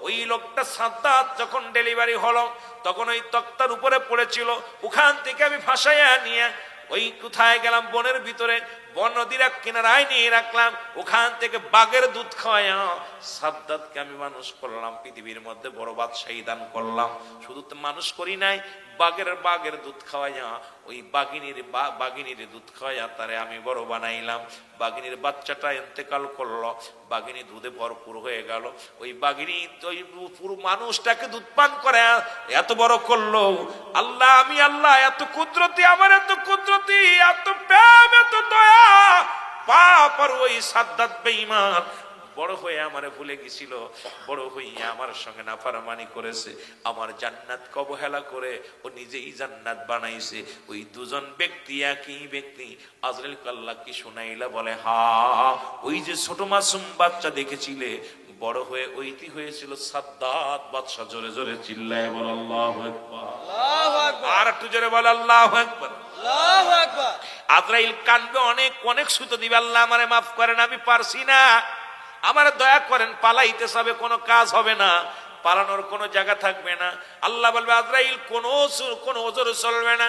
[SPEAKER 1] ওই লোকটা সাদ্দাত যখন ডেলিভারি হলো তখন ওই তক্তার উপরে পড়েছিল। ওখান থেকে আমি ভাসাইয়া নিয়ে ওই কোথায় গেলাম, বনের ভিতরে, বন নদীর কিনারায় নিয়ে রাখলাম। ওখান থেকে বাঘের দুধ খাওয়াইয়া সাদ্দাতকে আমি মানুষ করলাম, পৃথিবীর মধ্যে বড় বাদশাহী দান করলাম। শুধু তো মানুষ করি নাই, বাঘের দুধ খাওয়াইয়া, ওই বাঘিনীর দুধ খাওয়াইয়া তারে আমি বড় বানাইলাম। বাঘিনীর বাচ্চাটা ইন্তেকাল করলো, বাঘিনী দুধে ভরপুর হয়ে গেল। ওই বাঘিনী ওই পুরো মানুষটাকে দুধ পান করে এত বড় করলো। আল্লাহ, আমি আল্লাহ এত কুদরতি, আমার এত কুদরতি, এত প্রেম, এত দয়া। পাপ আর ওই সাদ্দাত বেঈমান বড় হয়ে আমারে ভুলে গেছিল, বড় হইয়া আমার সঙ্গে নাফরমানি করেছে, আমার জান্নাত অবহেলা করে ও নিজেই জান্নাত বানাইছে। ওই দুজন ব্যক্তি একই ব্যক্তি। আজরাইল আল্লাহ কি শোনাইলা? বলে, হা, ওই যে ছোট মাসুম বাচ্চা দেখেছিলে, বড় হয়ে ওইটি হয়েছিল সাদ্দাত বাদশা। জোরে জোরে চিল্লায় বল আল্লাহু আকবার। আর একটু জোরে বল আল্লাহু আকবার। আজরাইল কানবে, অনেক অনেক সুতো দিবে, আল্লাহ আমারে মাফ করেন, আমি পারছি না, আমার দয়া করেন, পালাইতে যাবে, কোনো কাজ হবে না, পালানোর কোনো জায়গা থাকবে না। আল্লাহ বলবে, আজরাইল কোনো ওজর চলবে না।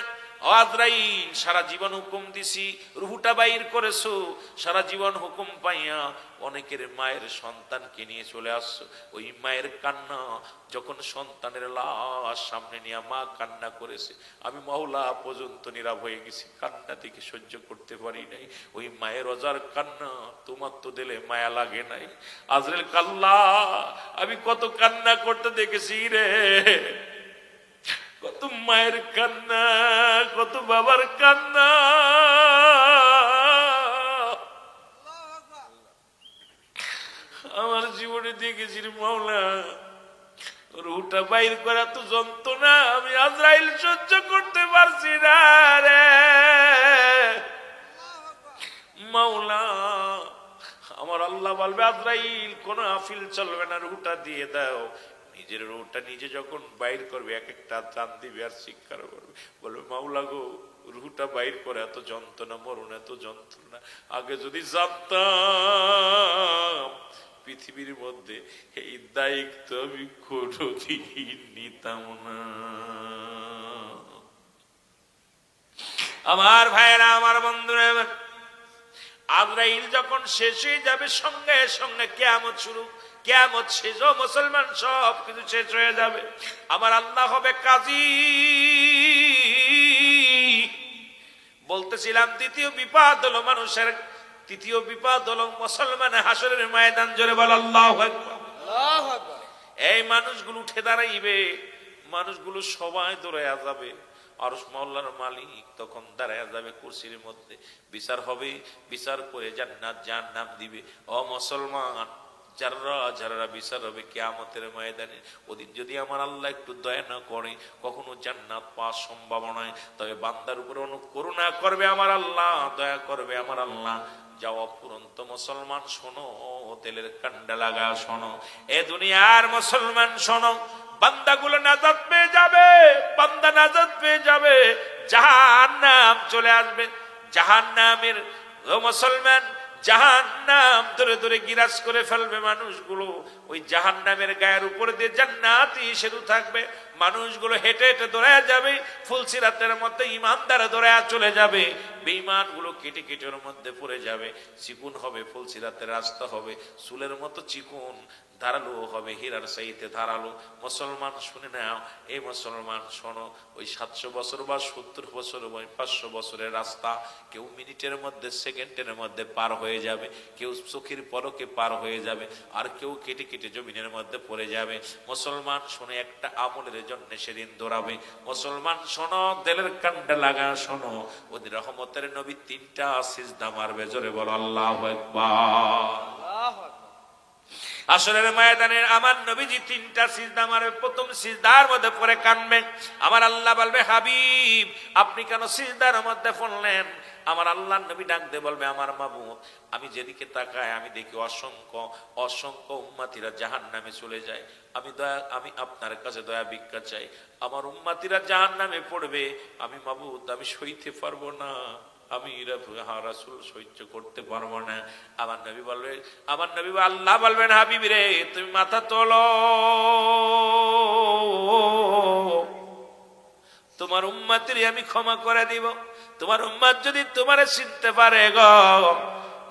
[SPEAKER 1] আজরাইল, সারা জীবন হুকুম দিছি, রুহুটা বাইর করেছো, সারা জীবন হুকুম পাইয়া অনেকের মায়ের সন্তানকে নিয়ে চলে আসছো। ওই মায়ের কান্না, যখন সন্তানের লাশ সামনে নিয়ে মা কান্না করেছে, আমি মাওলা পর্যন্ত নীরব হয়ে গেছি, কান্না থেকে সহ্য করতে পারি নাই। ওই মায়ের অজার কান্না, তোমার তো দিলে মায়া লাগে নাই। আজরাইল কাল্লা, আমি কত কান্না করতে দেখেছি রে, কত মায়ের কান্না, কত বাবার কান্না। আমার জীবনে দেখেছি মাওলা, রুহটা বাইর করা তো যন্ত্রণা, আমি আজরাইল সহ্য করতে পারছি না রে মাওলা। আমার আল্লাহ বলবে, আজরাইল কোনো আফিল চলবে না, রুহটা দিয়ে দাও। নিজের রুহটা নিজে যখন বাইর করবে, এক একটা টান দিবে আর শিক্ষার করবে, বলবে, মাওলা গো, রুহটা বাইর করে এত যন্ত্রণা, মরণ এত যন্ত্রণা, আগে যদি জানতাম পৃথিবীর মধ্যে এই দায়িত্ব আমি কোনোদিন নিতাম না। আমার ভাইয়েরা, আমার বন্ধুরা, আজরাইল যখন শেষ হয়ে যাবে, সঙ্গে সঙ্গে কিয়ামত শুরু, কিয়ামত শেষ, মুসলমান সব কিছু শেষ হয়ে যাবে। আমার আল্লাহ হবে কাজী। বলতেছিলাম, দ্বিতীয় বিপদ হলো মানুষের, তৃতীয় বিপদ হলো মুসলমানের হাসরের ময়দান। জোরে বল আল্লাহু আকবার। এই মানুষগুলো উঠে দাঁড়াইবে, মানুষগুলো সবাই দৌড়াইয়া যাবে, আরশ মহল্লার মালিক তখন দাঁড়াইয়া যাবে কুরসির মধ্যে, বিচার হবে, বিচার করে জান্নাত জাহান্নাম দিবে। ও মুসলমান, যারা যারা বিচার হবে কিয়ামতের ময়দানে। ওদিন যদি আমার আল্লাহ একটু দয়া না করে, কখনো জান্নাত পাওয়ার সম্ভাবনা নয়, তবে বান্দার উপরে করুণা করবে আমার আল্লাহ, দয়া করবে আমার আল্লাহ। যাও অপুরন্ত মুসলমান, শোনো, তেলের কান্ডা লাগা শোনো, এ দুনিয়ার মুসলমান শোনো, বান্দাগুলো নাজাত পেয়ে যাবে, বান্দা নাজাত পেয়ে যাবে, জাহান্নাম চলে আসবে। জাহান্নামের ও মুসলমান, জাহান্নাম ধরে ধরে গিরাজ করে ফেলবে মানুষগুলো। ওই জাহান্নামের গায়ের উপর দিয়ে জান্নাতি সেতু থাকবে, মানুষগুলো হেঁটে হেঁটে দৌড়ায় যাবে। ফুলসিরাতের মধ্যে ইমানদারা দৌড়ায় চলে যাবে, বেঈমানগুলো কেটে কেটে ওর মধ্যে পড়ে যাবে। চিকুন হবে, ফুলসিরাতের রাস্তা হবে চুলের মতো চিকুন, ধারালো হবে হীরার চাইতে ধারালো। মুসলমান শুনে নাও, এই মুসলমান শোনো, ওই 700 বছর বা 70 বছর বা 500 বছরের রাস্তা কেউ মিনিটের মধ্যে, সেকেন্ডের মধ্যে পার হয়ে যাবে, কেউ চোখের পলকে পার হয়ে যাবে, আর কেউ কেটে কেটে জমিনের মধ্যে পড়ে যাবে। মুসলমান শোনো, একটা আমলের জন্য সেদিন দৌড়াবে। মুসলমান শোনো, দিলের কান্ডা লাগা শোনো, ওদের রহমতের নবী 3টা সিজদা মারবে। জোরে বলো আল্লাহু আকবার। আসরের ময়দানে আমার নবীজি 3টা সিজদা মারবে। প্রথম সিজদার মধ্যে পড়ে কাঁদবে। আমার আল্লাহ বলবে, হাবিব আপনি কেন সিজদার মধ্যে পড়লেন? আমার আল্লাহর নবী ডাক দিয়ে বলবে, আমার মাবুদ, আমি যেদিকে তাকাই আমি দেখি অসংখ্য অসংখ্য উম্মতিরা জাহান্নামে চলে যায়। আমি আপনার কাছে দয়া ভিক্ষা চাই, আমার উম্মতিরা জাহান্নামে পড়বে, আমি মাবুদ আমি সইতে পারবো না, আমি রাসূল সহ্য করতে পারবো না। আমার নবী বলবে, আল্লাহ বলবেন, হাবিব রে তুমি মাথা তোলো, তোমার উম্মতের আমি ক্ষমা করে দিব। তোমার উম্মত যদি তোমারে চিনতে পারে গো,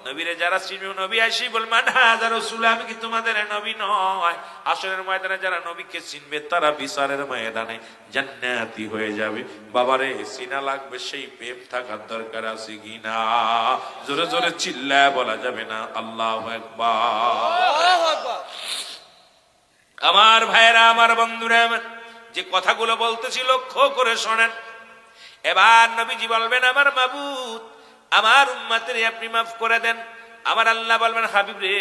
[SPEAKER 1] নবীরে যারা চিনবে, নবী আসি বলবেন, হাজা রাসূল আমি কি তোমাদের নবী নয়? আসরের ময়দানে যারা নবীকে চিনবে তারা বিচারের ময়দানে জান্নাতি হয়ে যাবে। বাবারে চিনা লাগবে, সেই প্রেম থাকার দরকার আছে কিনা? জোরে জোরে চিল্লায় বলা যাবে না আল্লাহু আকবার। আমার ভাইরা, আমার বন্ধুরা, যে কথাগুলো বলতেছি লক্ষ্য করে শোনেন। এবার নবীজি বলবেন, আমার মাবুদ আমার উম্মতের আপনি মাফ করে দেন। আমার আল্লাহ বলবেন, হাবিব রে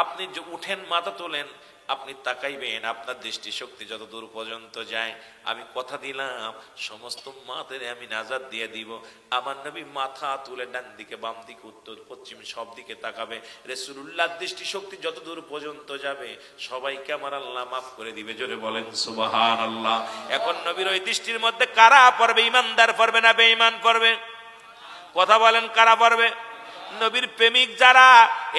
[SPEAKER 1] আপনি উঠেন, মাথা তোলেন, আপনি তাকাইবেন, আপনার দৃষ্টি শক্তি যত দূর পর্যন্ত যায় আমি কথা দিলাম সমস্ত উম্মতের আমি নাজাত দিয়ে দিব। আমার নবী মাথা তুলে ডান দিকে, বাম দিকে, উত্তর পশ্চিম সব দিকে তাকাবে। রাসূলুল্লাহর দৃষ্টি শক্তি যত দূর পর্যন্ত যাবে সবাইকে আমার আল্লাহ মাফ করে দিবে। জোরে বলেন সুবহানাল্লাহ। এখন নবীর ওই দৃষ্টির মধ্যে কারা পড়বে? ইমানদার পড়বে না বেঈমান পড়বে? কথা বলেন, কারা পড়বে? নবীর প্রেমিক যারা,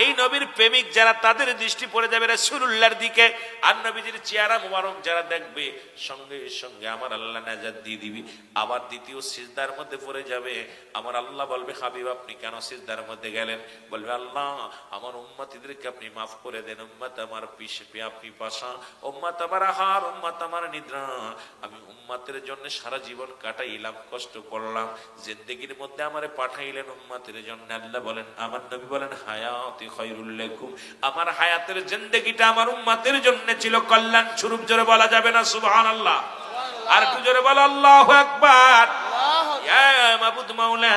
[SPEAKER 1] এই নবীর প্রেমিক যারা, তাদের দৃষ্টি পড়ে যাবে রাসূলুল্লাহর দিকে। আর নবীজির চেহারা মুবারক যারা দেখবে সঙ্গে সঙ্গে আমার আল্লাহ নাজাত দিয়ে দিবি। আবার দ্বিতীয় সিজদার মধ্যে পড়ে যাবে। আমার আল্লাহ বলবে, হাবিব আপনি কেন সিজদার মধ্যে গেলেন? বলবে, আল্লাহ আমার উম্মতিদেরকে আপনি মাফ করে দেন, উম্মত আমার আপনি পাশা, উম্মত আমার আহার, উম্মত আমার নিদ্রা, আমি উম্মতের জন্য সারা জীবন কাটাইলাম, কষ্ট করলাম, জিন্দেগির মধ্যে আমারে পাঠাইলেন উম্মতের জন্য। আল্লাহ বলেন, আমার নবী বলেন, হায়াতি খায়রুল লাকুম, আমার হায়াতের জিন্দেগিটা আমার উম্মতের জন্য ছিল কল্যাণ স্বরূপ। জোরে বলা যাবে না সুবহানাল্লাহ? আর একটু জোরে বলো আল্লাহু আকবার। ইয়া মাবুদ মাওলা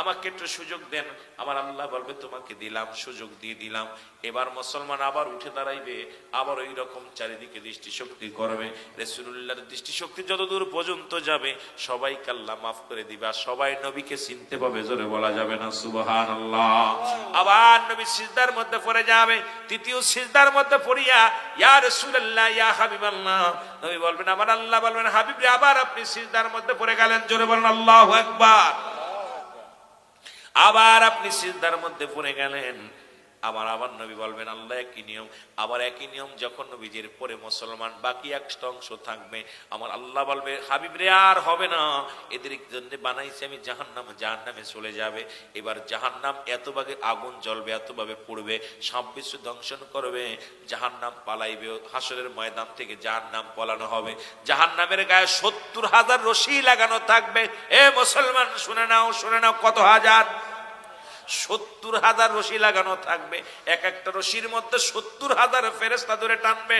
[SPEAKER 1] আমাকে একটু সুযোগ দেন। আমার আল্লাহ বলবে, তোমাকে দিলাম, সুযোগ দিয়ে দিলাম। এবার মুসলমান আবার উঠে দাঁড়াইবে, আবার ওই রকম চারিদিকে দৃষ্টি শক্তি করবে। রাসূলুল্লাহর দৃষ্টি শক্তি যতদূর পর্যন্ত যাবে সবাইকে আল্লাহ মাফ করে দিবে, আর সবাই নবীকে চিনতে পাবে। জোরে বলা যাবে না সুবহানাল্লাহ? আবার নবী সিজদার মধ্যে পড়ে যাবে। তৃতীয় সিজদার মধ্যে পড়িয়া, ইয়া রাসূলুল্লাহ, ইয়া হাবিবাল্লাহ, নবী বলবেন, আমার আল্লাহ বলবেন, হাবিব রে আবার আপনি সিজদার মধ্যে পড়ে গেলেন। জোরে বলেন আল্লাহু আকবার। আবার আপনি সিজদার মধ্যে পড়ে গেলেন। আবার নবী বলবেন, আল্লাহ একই নিয়ম। আবার একই নিয়ম যখন নবীজির পরে মুসলমান বাকি একটা অংশ থাকবে, আমার আল্লাহ বলবে, হাবিব রে আর হবে না, এদের জন্য বানাইছি আমি জাহান্নাম, জাহান্নামে চলে যাবে। এবার জাহান্নাম এত ভাবে আগুন জ্বলবে, এত ভাবে পড়বে, সব কিছু ধ্বংসন করবে, জাহান্নাম পালাইবে। হাসরের ময়দান থেকে জাহান্নাম পলানো হবে। জাহান্নামের গায়ে 70,000 রশি লাগানো থাকবে। এ মুসলমান শুনে নাও, শুনে নাও, কত হাজার? 70,000 রশি লাগানো থাকবে। এক একটা রশির মধ্যে 70,000 ফেরেশতা ধরে টানবে।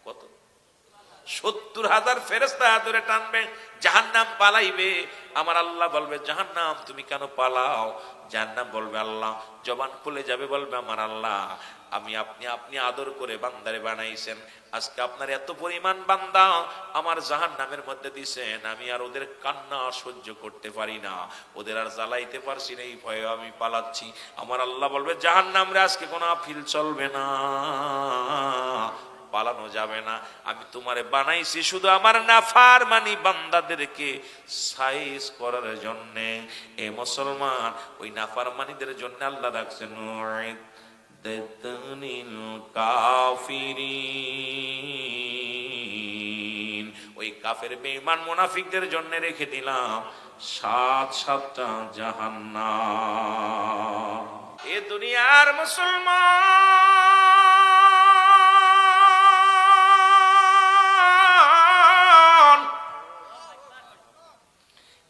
[SPEAKER 1] কত? 70,000 ফেরেশতা ধরে টানবে, জাহান্নাম পালাইবে। আমার আল্লাহ বলবে, জাহান্নাম তুমি কেন পালাও? জাহান্নাম বলবে, আল্লাহ, জবান খুলে যাবে, বলবে, আমার আল্লাহ, আপনি আদর করে বান্দারে বানাইছেন, আজকে আপনার এত পরিমাণ বান্দা আমার জাহান্নামের মধ্যে দিছেন, আমি আর ওদের কান্না সহ্য করতে পারি না, ওদের আর জ্বালাইতে পারছি না, এই ভয়ে আমি পালাচ্ছি। আমার আল্লাহ বলবে, জাহান্নামরে আজকে কোনো আপিল চলবে না, পালানো যাবে না। আমি তোমারে বানাইছি শুধু আমার নাফরমানি বান্দাদেরকে সাইজ করার জন্য। এ মুসলমান, ওই নাফরমানিদের জন্য আল্লাহ রাখছেন কাফিরিন, ওই কাফের বেঈমান মুনাফিকদের জন্য রেখে দিলাম 7-7টা জাহান্নাম। এ দুনিয়ার মুসলমান,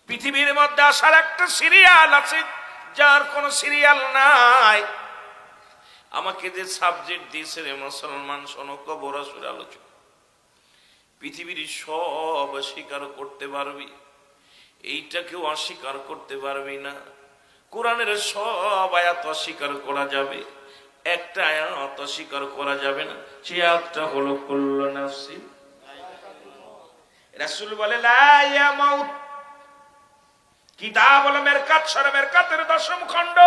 [SPEAKER 1] পৃথিবীর মধ্যে আসার একটা সিরিয়াল আছে, যার কোন সিরিয়াল নাই। আমাকে যে সাবজেক্ট দিয়েছে রে মুসলমান, শোনো, কবর আসর আলোচনা। পৃথিবীর সব স্বীকার করতে পারবি, এইটা কেউ অস্বীকার করতে পারবি না। কোরআনের সব আয়াত অস্বীকার করা যাবে, একটা আয়াত অস্বীকার করা যাবে না, সে আয়াতটা হলো কুল্লু নাফসিন। রাসূল বলে, লা ইয়ামাউত, কিতাব হলো মেরকাত, সূরা মেরকাতের 10ম খণ্ড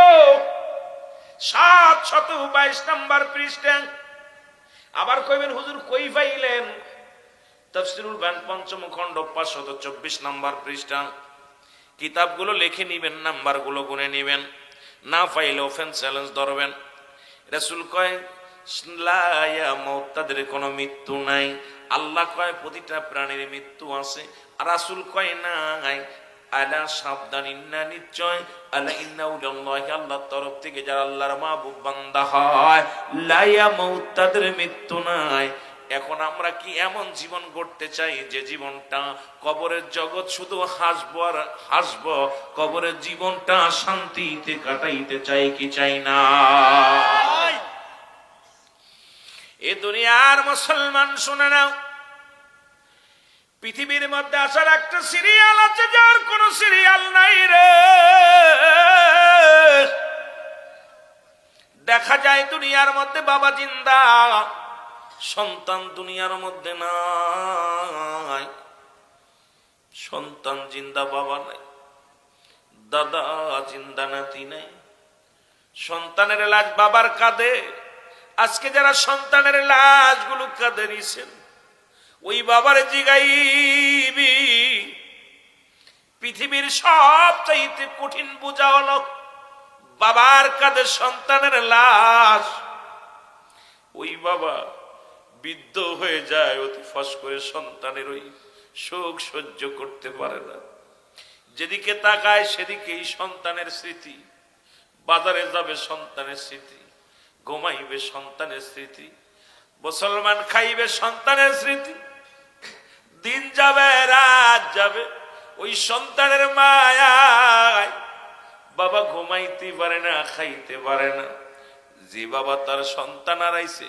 [SPEAKER 1] 722 নম্বর পৃষ্ঠা। আবার কইবেন, হুজুর কই পাইলেন? তাফসীরুল বায়ান 5ম খণ্ড 524 নম্বর পৃষ্ঠা। কিতাবগুলো লিখে নিবেন, নাম্বারগুলো গুনে নিবেন, না পাইলে ওপেন চ্যালেঞ্জ ধরবেন। রাসূল কয়, লা ইয়ামাউত, তাদের কোনো মৃত্যু নাই। আল্লাহ কয়, প্রতিটা প্রাণীর মৃত্যু আছে। আর রাসূল কয়, নাই, আলা, সাবধান, ইন্না, নিশ্চয়, আলা ইন্না উল্লাহি, আল্লাহর তরফ থেকে যারা আল্লাহর মাহবুব বান্দা হয়, লা ইয়ামাউত, তাদের মৃত্যু নাই। এখন আমরা কি এমন জীবন গড়তে চাই যে জীবনটা কবরের জগৎ শুধু হাসবো আর হাসবো, কবরের জীবনটা শান্তিতে কাটাইতে চাই কি চাই না? এ দুনিয়ার মুসলমান শুনে নাও, পৃথিবীর মধ্যে আসার একটা সিরিয়াল আছে, যার কোন সিরিয়াল নাই রে। দেখা যায় দুনিয়ার মধ্যে বাবা জিন্দা, সন্তান দুনিয়ার মধ্যে নাই। সন্তান জিন্দা, বাবা নাই, দাদা জিন্দা, নাতি নাই। সন্তানের লাশ বাবার কাঁধে। আজকে যারা সন্তানের লাশগুলো কাঁধে নিছেন, ওই বাবার জিগাইবি, পৃথিবীর সবচাইতে কঠিন বোঝা হলো বাবার কাঁধে সন্তানের লাশ। ওই বাবা বৃদ্ধ হয়ে যায়, অতি ফস করে সন্তানের ওই শোক সহ্য করতে পারে না। যেদিকে তাকায় সেদিকেই সন্তানের স্মৃতি, বাজারে যাবে সন্তানের স্মৃতি, ঘুমাইবে সন্তানের স্মৃতি, মুসলমান খাইবে সন্তানের স্মৃতি। দিন যাবে, রাত যাবে, ওই সন্তানের মায়ায় বাবা ঘুমাইতে পারে না, খাইতে পারে না। যে বাবা তার সন্তান হারাইছে,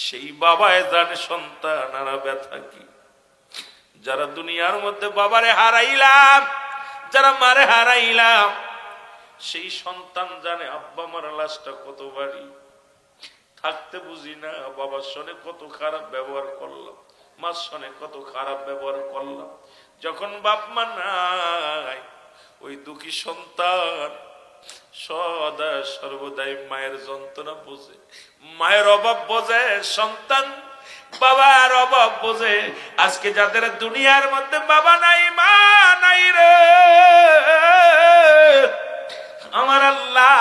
[SPEAKER 1] সেই বাবায় জানে সন্তান হারা ব্যথা কি। যারা দুনিয়ার মধ্যে বাবারে হারাইলাম, যারা মারে হারাইলাম, সেই সন্তান জানে আব্বা মার লাশটা কত বাড়ি। থাকতে বুঝি না, বাবার সঙ্গে কত খারাপ ব্যবহার করলাম, মার সঙ্গে কত খারাপ ব্যবহার করলাম। যখন বাপ মা নাই, ওই দুঃখী সন্তান সদা সর্বদাই মায়ের যন্ত্রণা বোঝে, মায়ের অভাব বোঝে, সন্তান বাবার অভাব বোঝে। আজকে যাদের দুনিয়ার মধ্যে বাবা নাই, মা নাই রে, আমার আল্লাহ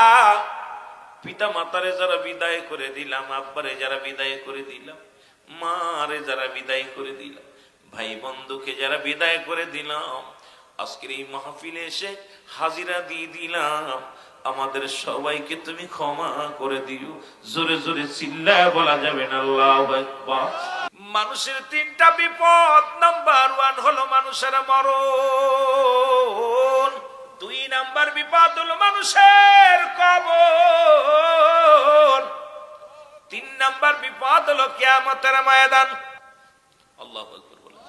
[SPEAKER 1] পিতা মাতারে যারা বিদায় করে দিলাম, আব্বারে যারা বিদায় করে দিলাম, মারে যারা বিদায় করে দিলাম, ভাই বন্ধুকে যারা বিদায় করে দিলাম, আজকের এই মাহফিলে এসে হাজিরা দিয়ে দিলাম, আমাদের সবাইকে তুমি ক্ষমা করে দিও। জোরে জোরে চিল্লায় বলা যাবে না আল্লাহু আকবার। মানুষের 3টা বিপদ। নাম্বার 1 হলো মানুষের মরণ। 2 নাম্বার বিপদ হলো মানুষের কবর। 3 নাম্বার বিপদ হলো কিয়ামতের ময়দান। আল্লাহু আকবার বলেন।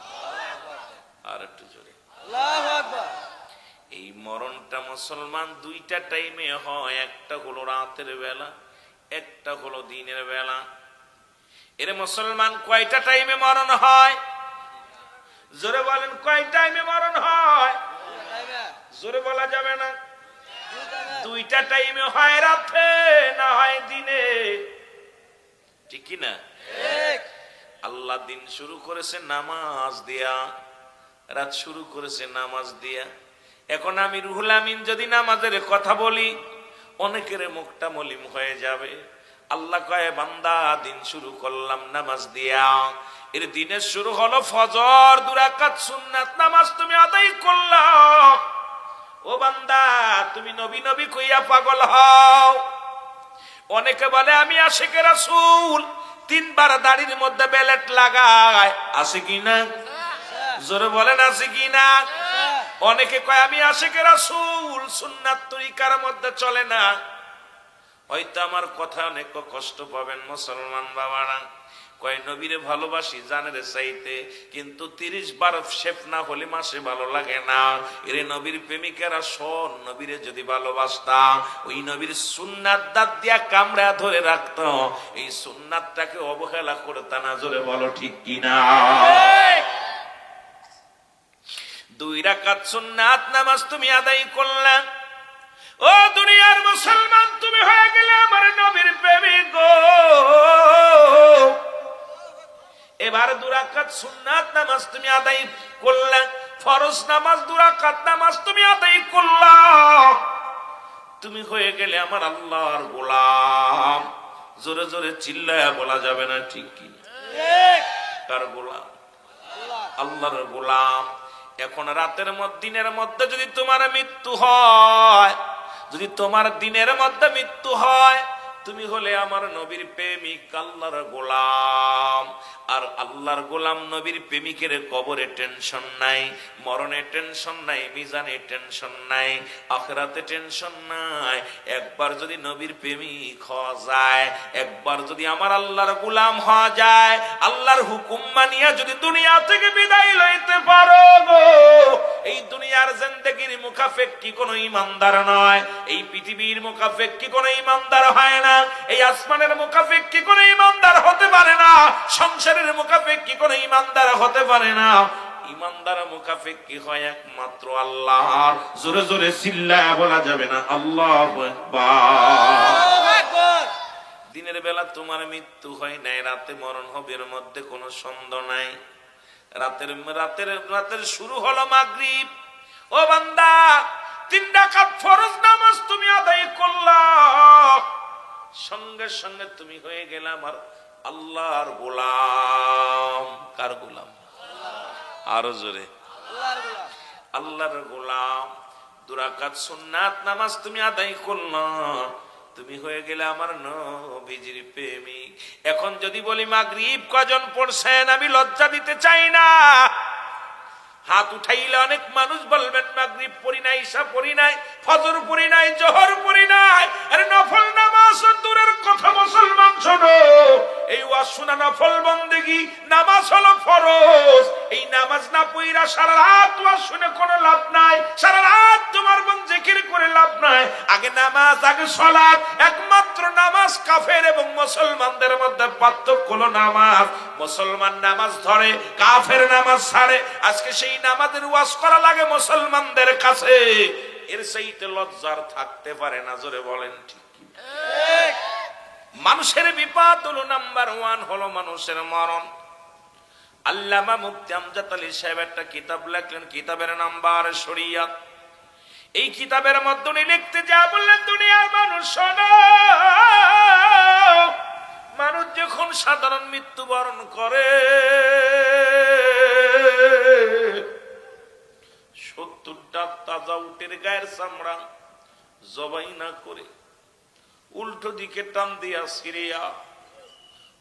[SPEAKER 1] আর একটু জোরে।
[SPEAKER 2] আল্লাহু আকবার।
[SPEAKER 1] এই মরণটা মুসলমান দুইটা টাইমে হয়, একটা হলো রাতের বেলা, একটা হলো দিনের বেলা। এর মুসলমান কয়টা টাইমে মরণ হয়? জোরে বলেন, কয় টাইমে মরণ হয়? জোরে বলা যাবে না। দুইটা টাইমে হয়, রাতে না হয় দিনে, ঠিক কি না? আল্লাহ দিন শুরু করেছে নামাজ দিয়া, রাত শুরু করেছে নামাজ দিয়া। এখন আমি রুহুল আমিন যদি নামাজের কথা বলি, অনেকের মুখটা মলিম হয়ে যাবে। আল্লাহ কয়, বান্দা দিন শুরু করলাম নামাজ দিয়া। এর দিনের শুরু হলো ফজর, 2 রাকাত সুন্নাত নামাজ তুমি আদায় করলা। ও বান্দা, তুমি নবী নবী কইয়া পাগল হও। অনেকে বলে আমি আশিকে রাসূল, 3 বার দাড়ির মধ্যে বেলেট লাগায়, আছে কিনা? জোরে বলেন, আছে কিনা? অনেকে কয় আমি আশিকে রাসূল, সুন্নাত তরিকার মধ্যে চলে না। হয়তো আমার কথা অনেক কষ্ট পাবেন মুসলমান বাবারা। কয় নবীরে ভালোবাসি জানের চাইতে, কিন্তু 30 বার শেফ না হলে মাসে ভালো লাগে না। এরে নবীর প্রেমিকেরা শোন, নবীরে যদি ভালোবাসতা ওই নবীর সুন্নাত দাঁত দিয়া কামড়া ধরে রাখতো, এই সুন্নাতটাকে অবহেলা করতা না। জোরে বলো ঠিক কিনা? 2 রাকাত সুন্নাত নামাজ তুমি আদায় করলা। ও দুনিয়ার মুসলমান, তুমি হয়ে গেলে আমার নবীর প্রেমিক গো। এবার 2 রাকাত সুন্নাত নামাজ তুমি আদায় করলা, ফরজ নামাজ 2 রাকাত নামাজ তুমি আদায় করলা। তুমি হয়ে গেলে আমার আল্লাহর গোলাম। জোরে জোরে চিল্লায়া বলা যাবে না, ঠিক কি? কার গোলাম? আল্লাহর গোলাম। এখন রাতের মধ্যে দিনের মধ্যে যদি তোমার মৃত্যু হয়, যদি তোমার দিনের মধ্যে মৃত্যু হয়, তুমি হলে আমার নবীর প্রেমিক, আল্লাহর গোলাম। আর আল্লাহর গোলাম নবীর প্রেমিকের কবরে টেনশন নাই, মরণে টেনশন নাই, মিজানে টেনশন নাই, আখিরাতে টেনশন নাই। একবার যদি নবীর প্রেমিক হওয়া যায়, একবার যদি আমার আল্লাহর গোলাম হওয়া যায়, আল্লাহর হুকুম মানিয়া যদি দুনিয়া থেকে বিদায় লইতে পারো গো, এই দুনিয়ার জিন্দেগির মুখাফেক্ষি কোনো ইমানদার নয়, এই পৃথিবীর মুখাফেক্ষি কোনো ইমানদার হয় না, এই আসমানের মুখাফেক্ষি কোনো ইমানদার হতে পারে না, সংসারের মুখাফেক্ষি কোনো ইমানদার হতে পারে না। ইমানদার মুখাফেক্ষি হয় একমাত্র আল্লাহর। জোরে জোরে চিল্লায়া বলা যাবে না, আল্লাহু আকবার। দিনের বেলা তোমার মৃত্যু হয় নাই, রাতে মরণ হবে, এর মধ্যে কোনো সন্দেহ নাই। রাতের শুরু হলো মাগরিব। ও বান্দা, 3 রাকাত ফরজ নামাজ তুমি আদায় করলা, সঙ্গে সঙ্গে তুমি হয়ে গেলে আমার আল্লাহর গোলাম। কার গোলাম? আরো জোরে, আল্লাহর গোলাম। 2 রাকাত সুন্নাত নামাজ তুমি আদায় করলা, তুমি হয়ে গেলে আমার নবীজির প্রেমিক। এখন যদি বলি মাগরিব কজন পড়ছেন, আমি লজ্জা দিতে চাই না। হাত উঠাইলে অনেক মানুষ বলবেন মাগরিব পড়ি নাই, ঈশা পড়ি নাই, ফজর পড়ি নাই, জোহর পড়ি নাই। আরে নফল নামাজ দূরের কথা মুসলমান, শোনো, এই ওয়াজ শোনা নফল বন্দেগী, নামাজ হলো ফরজ। এই নামাজ না পড়া সারা রাত ওয়াজ শুনে কোনো লাভ নাই, সারা রাত তোমার মন জিকির করে লাভ নাই। আগে নামাজ, আগে সালাত। একমাত্র নামাজ কাফের এবং মুসলমানদের মধ্যে পার্থক্য হলো নামাজ। মুসলমান নামাজ ধরে, কাফের নামাজ ছাড়ে। আজকে সেই নামাজের ওয়াজ করা লাগে মুসলমানদের কাছে, এর চাইতে লজ্জার থাকতে পারে না। জোরে বলেন ঠিক কি? মানুষের বিপদ হলো নাম্বার 1 হলো মানুষের মরণ। আল্লামা মুফতি আমজাদ আলী সাহেব একটা কিতাব লেখলেন, কিতাবের নাম্বার শরিয়াত। এই কিতাবের মধ্যে উনি লিখতে যা বললেন, দুনিয়ার মানুষ শোনো, মানুষ যখন সাধারণ মৃত্যুবরণ করে, 70টা তাজা উটের গায়ের চামড়া জবাই না করে উল্টো দিকে টান দিয়া সিরিয়া,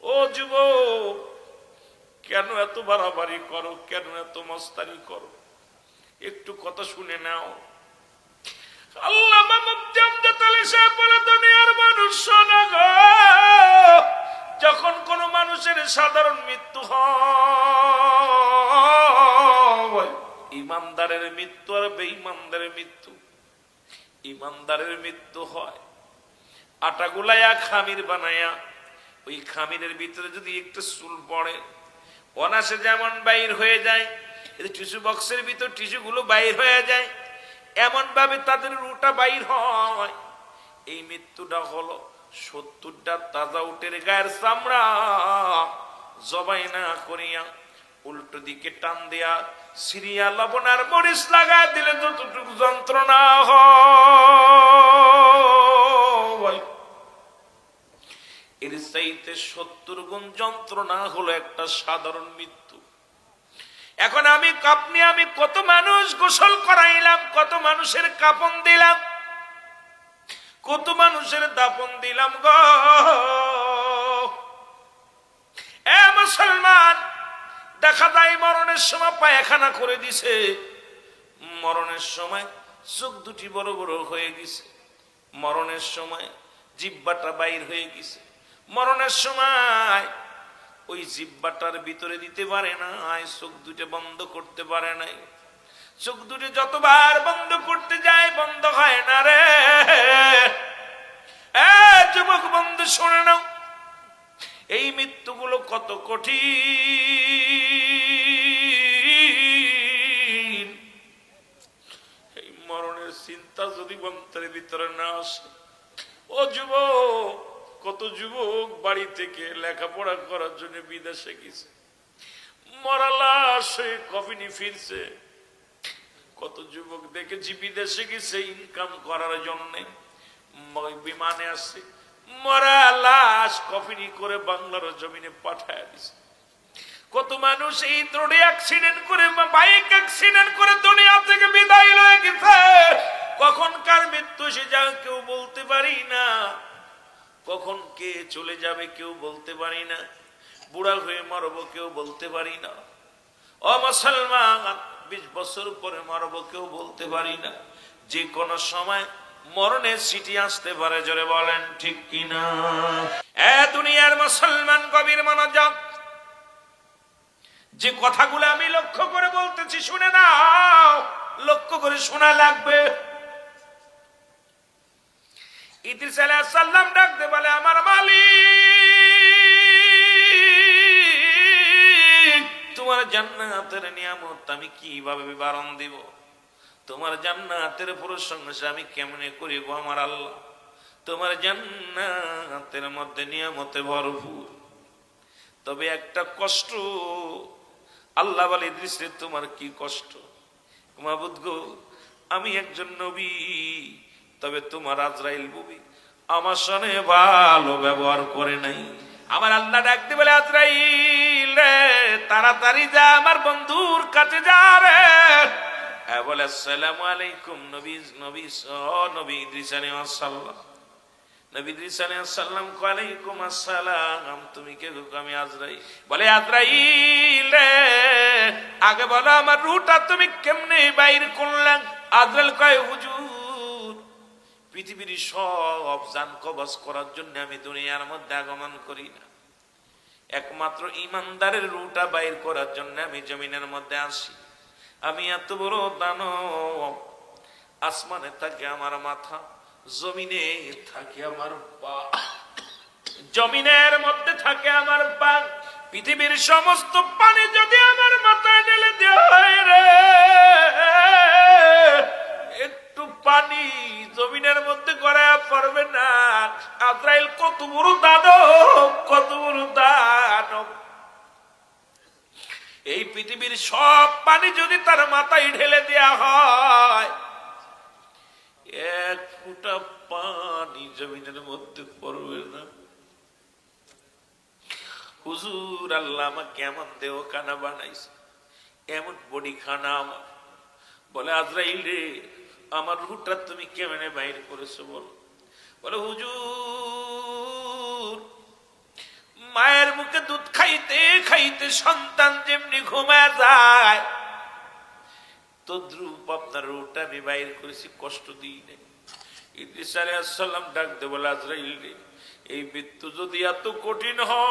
[SPEAKER 1] ও যুবক, কেন এত বাড়াবাড়ি করো, কেন এত মস্তানি করো, একটু কথা শুনে নাও। আল্লামা মুফতি আমজাদ আলী সাহেব বলে, দুনিয়ার মানুষ শোনো গো, যখন কোন মানুষের সাধারণ মৃত্যু হয়, ইমানদারের মৃত্যু আর বেঈমানদারের মৃত্যু। ইমানদারের মৃত্যু হয় আটা গুলাইয়া খামির বানায়া, ওই খামিরের ভিতরে যদি একটু চুল পড়ে অনাসে যেমন বাইর হয়ে যায়, টিস্যু বক্সের ভিতর টিস্যু গুলো বাইর হয়ে যায়, এমন ভাবে তাদের রুটা বাইর হয়। এই মৃত্যুটা হলো 70টা তাজা উটের গায়ের চামড়া জবাই না করিয়া উল্টো দিকে টান দেয়া সিরিয়া লবণ আর মরিচ লাগা দিলে যতটুকু যন্ত্রণা হয়, এর চাইতে 70 গুণ যন্ত্রণা হলো একটা সাধারণ মৃত্যু। এখন আমি কত মানুষ গোসল করাইলাম, কত মানুষের কাপন দিলাম, কত মানুষের দাপন দিলাম গো। এ মুসলমান, দেখা যায় মরণের সময় পায়খানা করে দিছে, মরণের সময় চোখ দুটি বড় বড় হয়ে গেছে, মরণের সময় জিহ্বাটা বাইর হয়ে গেছে, মরণের সময় ওই জিহ্বাটার ভিতরে দিতে পারে না, চোখ দুটো বন্ধ করতে পারে নাই। চোখ দুটো যতবার বন্ধ করতে যায় বন্ধ হয় না রে। যুবক বন্ধু শোনে নাও, এই মৃত্যুগুলো কত কঠিন। এই মরণের চিন্তা যদি বন্ধের ভিতরে না আসে, ও যুবক, কত যুবক বাড়ি থেকে লেখাপড়া করার জন্য বিদেশে গেছে, মরা লাশে কফিনি ফিরছে। কত যুবক দেখেছি বিদেশে গেছে ইনকাম করার জন্য, বিমানে আসছে, মরা লাশ কফিনি করে বাংলার জমিনে পাঠায় দিছে। কত মানুষ এই রোডে অ্যাক্সিডেন্ট করে, বাইক অ্যাক্সিডেন্ট করে দুনিয়া থেকে বিদায় হয়ে গেছে। কখন কার মৃত্যু সে যা কেউ বলতে পারি না, কখন কে চলে যাবে কেউ বলতে পারি না, বুড়া হয়ে মরবো কেউ বলতে পারি না। ও মুসলমান, 20 বছর পরে মরবো কেউ বলতে পারি না। যে কোনো সময় মরণের চিঠি আসতে পারে, জোরে বলেন ঠিক কিনা। দুনিয়ার মুসলমান গভীর মনোযোগ, যে কথাগুলো আমি লক্ষ্য করে বলতেছি শুনে নাও, লক্ষ্য করে শোনা লাগবে। ইদ্রিস আলাইহিস সালাম ডাকতে বলে, আমার মালিক, তোমার জান্নাতের নিয়ামত আমি কিভাবে বিবরণ দিব? তোমার জান্নাতের প্রশংসা আমি কেমনে করি গো আমার আল্লাহ? তোমার জান্নাতের মধ্যে নিয়ামতে ভরপুর, তবে একটা কষ্ট। আল্লাহ বলে, ইদ্রিস রে, তোমার কি কষ্ট? মাবুদ গো, আমি একজন নবী, তবে তোমার আজরাইল নবী আমার সঙ্গে ভালো ব্যবহার করে নাই। আমার আল্লাহ ডাকতে বলে, আজরাইল রে, তাড়াতাড়ি যা, আমার বন্ধুর কাছে যা রে। বলে, আসসালামু আলাইকুম নবী। নবী ইদ্রিস আলাইহিস সালাম, নবী ইদ্রিস আলাইহিস সালাম, ওয়ালাইকুম আসসালাম, তুমি কে গো? আমি আজরাইল। বলে, আজরাইল রে, আগে বলো আমার রূহটা তুমি কেমনে বাইর করলেন? আজরাইল কয়, হুজুর, পৃথিবীর সব জান কবজ করার জন্য আমি দুনিয়ার মধ্যে আগমন করি না, একমাত্র ইমানদারের রূহটা বাইর করার জন্য আমি জমিনের মধ্যে আসি। আমি এত বড় দানব, আসমানে থাকে আমার মাথা, জমিনে থাকে আমার পা, জমিনের মধ্যে থাকে আমার পা। পৃথিবীর সমস্ত পানি যদি আমার মাথায় ঢেলে দেওয়া হয় রে, একটু পানি জমিনের মধ্যে গড়ায়া পড়বে না। আজরাইল কত বড় দানব, কত বড় দানব! এই পৃথিবীর সব পানি যদি তার মাথায় ঢেলে দেয়া হয়, 1 ফোঁটা পানি জমিনের মধ্যে পড়বে না। হুজুর, আল্লাহ আমাকে কেমন দেহ খানা বানাইছে, এমন বডি খানা আমার। বলে, আজরাইল রে, আমার রূহটা তুমি কেমনে বাইর করেছো বলো? বলে, হুজুর, মায়ের মুখে দুধ খাইতে খাইতে সন্তান যেমনি ঘুমায় যায়, তদ্রূপ আপনার রূহটা আমি বাইর করেছি, কষ্ট দিই নাই। ইদ্রিস আলাইহিস সালাম ডাকতে বলে, আজরাইল রে, এই মৃত্যু যদি এত কঠিন হয়,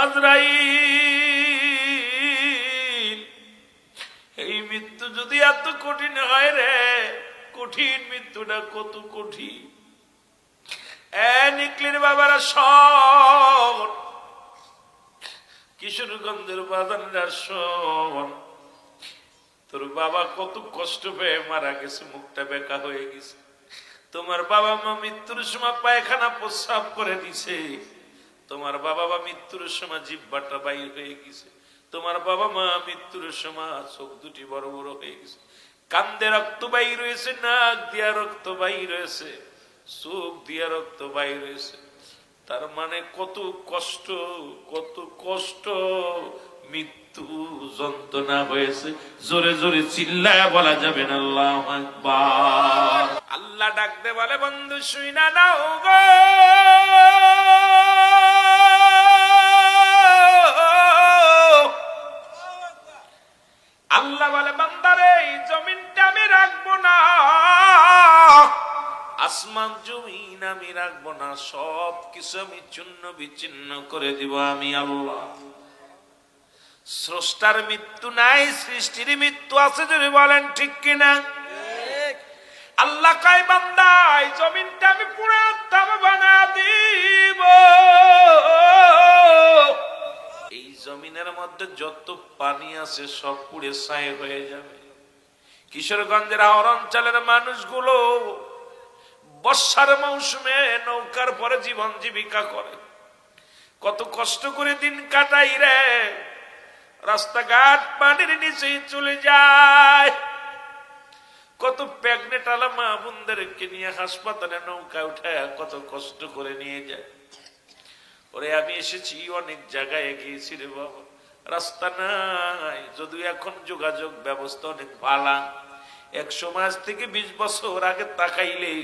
[SPEAKER 1] আজরাইল, এই মৃত্যু যদি এত কঠিন হয় রে, কঠিন মৃত্যুটা কত কঠিন। নিকলির বাবারা শোন, কিশোরগঞ্জের বাজানরা শোন, তোর বাবা কত কষ্ট পেয়ে মারা গেছে, মুখটা বেঁকা হয়ে গেছে। তোমার বাবা মা মৃত্যুর সময় পায়খানা প্রস্রাব করে দিছে, তোমার বাবা মা মৃত্যুর সময় জিহ্বাটা বাইর হয়ে গেছে, তোমার বাবা মা মৃত্যুর সময় চোখ দুটি বড় বড় হয়ে গেছে, কান্দে রক্ত বাইর হয়েছে, নাক দিয়া রক্ত বাইর হয়েছে, চোখ দিয়া রক্ত বাইর হয়েছে। তার মানে কত কষ্ট, কত কষ্ট, মৃত্যু যন্ত্রণা হয়েছে। জোরে জোরে চিল্লায়া বলা যাবে না আল্লাহু আকবার। আল্লাহ ডাকতে বলে, বন্ধু শুই না নাও গো, আল্লাহ বলে বান্দারে এই জমিনটা আমি রাখবো না, আসমান জমিন আমি রাখবো না, সব কিছু আমি চূর্ণ বিচ্ছিন্ন করে দিব আমি আল্লাহ। স্রষ্টার মৃত্যু নাই, সৃষ্টির মৃত্যু আছে, যদি বলেন ঠিক কিনা। আল্লাহ কয় বান্দা এই জমিনটা আমি পুরো তামা বানা দিব, এই জমিনের মধ্যে যত পানি আছে সব পুড়ে ছাই হয়ে যাবে। কিশোরগঞ্জের হাওর অঞ্চলের মানুষগুলো বর্ষার মৌসুমে নৌকার পরে জীবন জীবিকা করে, কত কষ্ট করে দিন কাটাই রে, রাস্তাঘাট পানির নিচে চলে যায়। কত প্রেগনেন্ট আলা মা বোনদেরকে নিয়ে হাসপাতালে নৌকা উঠায় কত কষ্ট করে নিয়ে যায়। ওরে আমি এসেছি অনেক জায়গায় গিয়েছি রে বাবা, রাস্তা নাই, যদিও এখন যোগাযোগ ব্যবস্থা অনেক ভালো। 100 মাস থেকে 20 বছর আগে তাকাইলে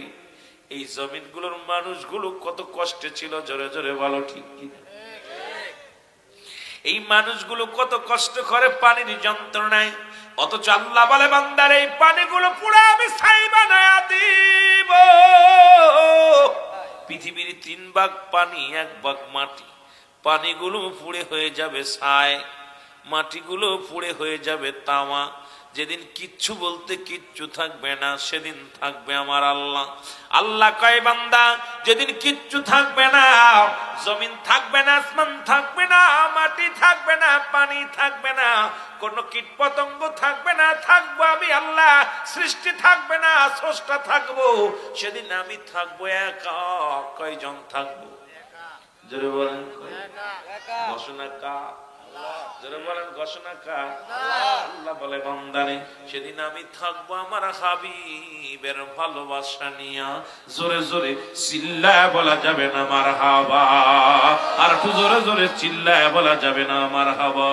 [SPEAKER 1] এই জমিনগুলোর মানুষগুলো কত কষ্টে ছিল, জোরে জোরে বলো ঠিক কিনা। এই মানুষগুলো কত কষ্ট করে পানির যন্ত্রণায়, অথচ আল্লাহ বলে বান্দার এই পানিগুলো পুরো আমি ছাই বানায়া দিব। পৃথিবীর 3 ভাগ পানি, 1 ভাগ মাটি, পানিগুলো পুড়ে হয়ে যাবে ছাই, মাটিগুলো পুড়ে হয়ে যাবে তামা। যেদিন কিচ্ছু বলতে কিচ্ছু থাকবে না, সেদিন থাকবে আমার আল্লাহ। আল্লাহ কয় বান্দা যেদিন কিচ্ছু থাকবে না, জমিন থাকবে না, আসমান থাকবে না, মাটি থাকবে না, পানি থাকবে না, কোন কীট পতঙ্গ থাকবে না, থাকবো আমি আল্লাহ। সৃষ্টি থাকবে না, স্রষ্টা থাকবো, সেদিন আমি থাকবো একা। কয়জন থাকবো? জোরে বলেন, ঘোষণা কার? জোরে বলেন, ঘোষণা কার? আল্লাহ বলে বান্দারে সেদিন আমি থাকবো আমার হাবিবের ভালোবাসা নিয়া। জোরে জোরে চিল্লায় বলা যাবে না মারহাবা, আর একটু জোরে জোরে চিল্লায় বলা যাবে না মারহাবা।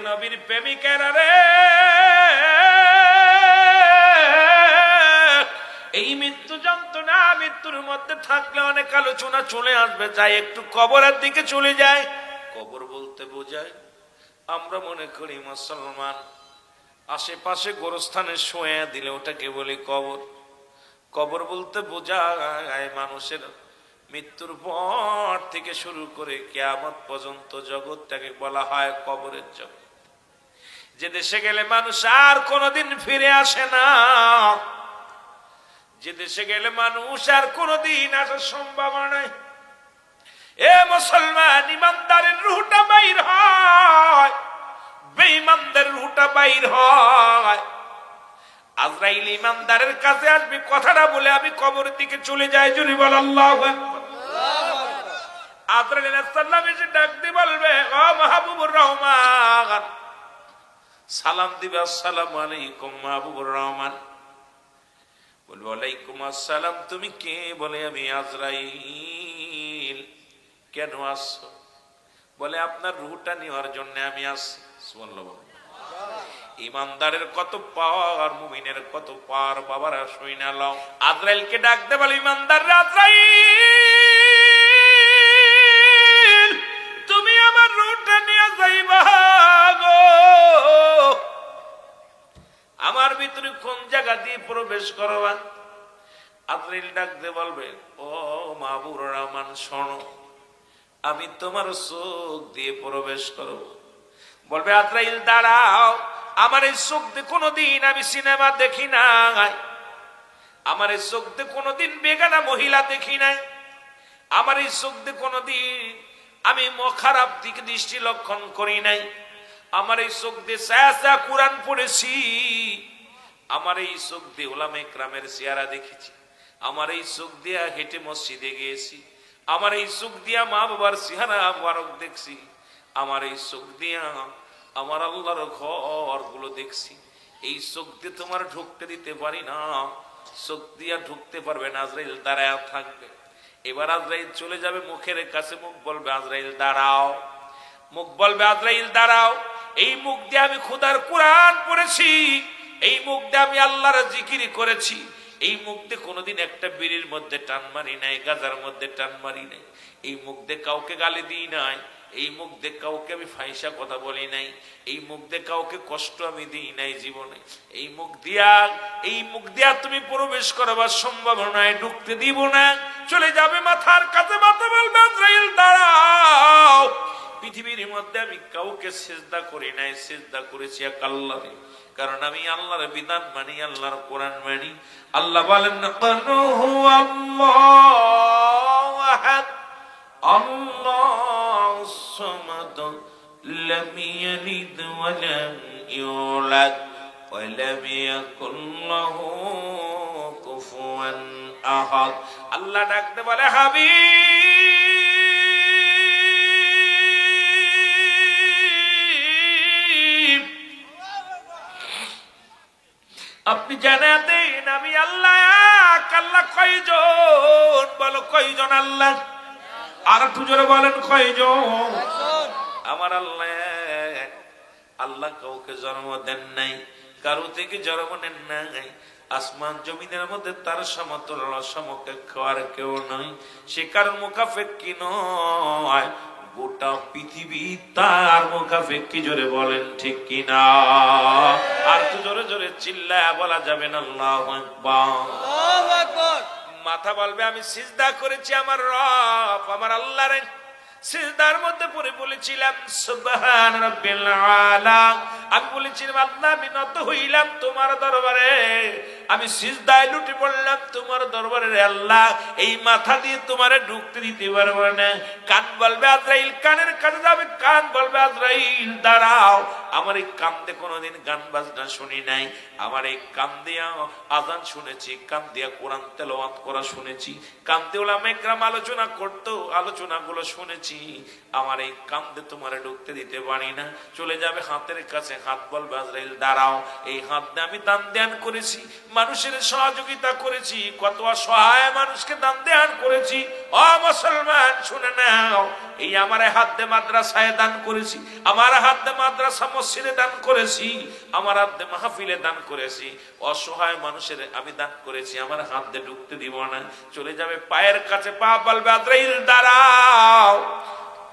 [SPEAKER 1] নবীর প্রেমিকেরা রে, এই মৃত্যু যন্ত্রণা, মৃত্যুর মধ্যে থাকলে অনেক আলোচনা চলে আসবে, যাই একটু কবরের দিকে চলে যায়। কবর বলতে বোঝায়, আমরা মনে করি মুসলমান আশেপাশে গোরস্থানে শোয়া দিলে ওটাকে বলি কবর। কবর বলতে বোঝায় মানুষের মৃত্যুর পর থেকে শুরু করে কিয়ামত পর্যন্ত জগৎটাকে বলা হয় কবরের জগৎ। যে দেশে গেলে মানুষ আর কোনোদিন ফিরে আসে না, যে দেশে গেলে মানুষ আর কোনোদিন আসার সম্ভাবনা নাই। এ মুসলমান, ইমানদারের রূহটা বাইর হয়, বেঈমানদের রূহটা বাইর হয়। আজরাইল ইমানদারের কাছে আসবে, কথাটা বলে আমি কবরের দিকে চলে যাই, জুরি বল আল্লাহু আকবার। আজরাইল আলাইহিস সালাম এসে ডাক দিয়ে বলবে, ও মাহবুবুর রহমান, সালাম দিবে, আসসালামু আলাইকুম মাহবুবুর রহমান। বলবে ওয়ালাইকুম আসসালাম, তুমি কে? বলে আমি আজরাইল। কেন আসছো? বলে আপনার রূহটা নেওয়ার জন্য আমি আসছি। সুবহানাল্লাহ। ইমানদারের কত পাওয়ার, মুমিনের কত পাওয়ার, বাবারা শুই না লাও। আজরাইলকে ডাক দে, বলে ইমানদার আজরাইল ভিতরে কোন জায়গা দিয়ে প্রবেশ করবা? আজরাইল ডাকতে বলবে, ও মাহবুবুর রহমান শোনো, আমি তোমার চোখ দিয়ে প্রবেশ করব। বলবে আজরাইল দাঁড়াও, আমার এই চোখ দিয়ে কোনোদিন আমি সিনেমা দেখি নাই, আমার এই চোখ দিয়ে কোনোদিন বেগানা মহিলা দেখি নাই, আমার এই চোখ দিয়ে কোনোদিন আমি খারাপ দিকে দৃষ্টি লক্ষণ করি নাই, আমার এই চোখ দিয়ে সায়া কুরআন পড়েছি, আমার এই চোখ দিয়ে উলামা ইকরামের চেহারা দেখেছি, আমার এই চোখ দিয়ে হেঁটে মসজিদে গিয়েছি, আমার এই চোখ দিয়া মা বাবার চেহারা মুবারক দেখছি, আমার এই চোখ দিয়া আমার আল্লাহর ঘর গুলো দেখছি। এই চোখ দিয়ে তোমার ঢুকতে দিতে পারি না, চোখ দিয়া ঢুকতে পারবে না। আজরাইল দাঁড়ায় থাকবে। এবার আজরাইল চলে যাবে মুখের কাছে, মুখ বলবে আজরাইল দাঁড়াও, মুখ বলবে আজরাইল দাঁড়াও, এই মুখ দিয়ে আমি খোদার কোরআন পড়েছি, এই মুখ দিয়ে আমি আল্লাহর জিকির করেছি, এই মুখ দিয়ে কোনোদিন একটা বিড়ির মধ্যে টান মারি নাই, গাজার মধ্যে টান মারি নাই, এই মুখ দিয়ে কাউকে গালি দিই নাই, এই মুখ দিয়ে কাউকে আমি ফাইসা কথা বলি নাই, এই মুখ দিয়ে কাউকে কষ্ট আমি দিই নাই জীবনে। এই মুখ দিয়া তুমি প্রবেশ করবার সম্ভব নয়, ঢুকতে দিব না। চলে যাবে মাথার কাছে, মাথা বলবে আজরাইল দাঁড়াও, পৃথিবীর মধ্যে আমি কাউকে সিজদা করি নাই, সিজদা করেছি এক আল্লাহরে, কারণ আমি আল্লাহর বিধান মানি, আল্লাহর কোরআন মানি। আল্লাহ বলেন আল্লাহু আহাদ আল্লাহুস সামাদ লাম ইয়ালিদ ওয়া লাম ইউলাদ ওয়া লাম ইয়াকুল লাহু কুফুয়ান আহাদ। আল্লাহ ডাকতে বলে হাবিব, আপনি জানা দেন আমি আল্লাহ। আল্লাহ কয়জন? বলো কয়জন আল্লাহ? আর একটু জোরে বলেন কয়জন? আমার আল্লাহ। আল্লাহ কাউকে জন্ম দেন নাই, কারো থেকে জন্ম নেন নাই। আসমান জমিনের মধ্যে তার সমতুল্য সমকক্ষ আর কেউ নয়, সে কার মুখাপেক্ষী নয়, গোটা পৃথিবী তার মুখাপেক্ষী। জোরে বলেন ঠিক কিনা? আর তো জোরে জোরে চিল্লায় বলা যাবে না আল্লাহু আকবার। মাথা বলবে আমি সিজদা করেছি আমার রব, আমার আল্লাহর। সিজদার মধ্যে পড়ে বলেছিলাম সুবহান রাব্বিল আলা, আমি বলেছিলাম আল্লাহ আমি নত হইলাম তোমার দরবারে, আমি সিজদায় লুটে পড়লাম তোমার দরবারে রে আল্লাহ। এই মাথা দিয়ে তোমারে ঢুকতে দিতে পারবো না। কান বলবে আজরাইল, কানের কাছে যাবে, কান বলবে আজরাইল দাঁড়াও, আমার এই কান দিয়ে কোনোদিন গান বাজনা শুনি নাই, আমার এই কান দিয়া আযান শুনেছি, কান দিয়া কোরআন তেলাওয়াত করা শুনেছি, কান দিয়ে উলামা ইকরাম আলোচনা করতো, আলোচনাগুলো শুনেছি, আমার এই কান দিয়ে তোমারে ঢুকতে দিতে পারি না। চলে যাবে হাতের কাছে, হাত বলবে আজরাইল দাঁড়াও, এই হাত দিয়ে আমি দান ধ্যান করেছি, মানুষের সহযোগিতা করেছি, কত অসহায় মানুষকে দান ধ্যান করেছি। ও মুসলমান শুনে নাও, এই আমার হাত দিয়ে মাদ্রাসায় দান করেছি, আমার হাত দিয়ে মাদ্রাসা মসজিদে দান করেছি, আমার হাত দিয়ে মাহফিলে দান করেছি, অসহায় মানুষের আমি দান করেছি, আমার হাত দিয়ে ঢুকতে দিব না। চলে যাবে পায়ের কাছে, পা বলবে আজরাইল দাঁড়াও,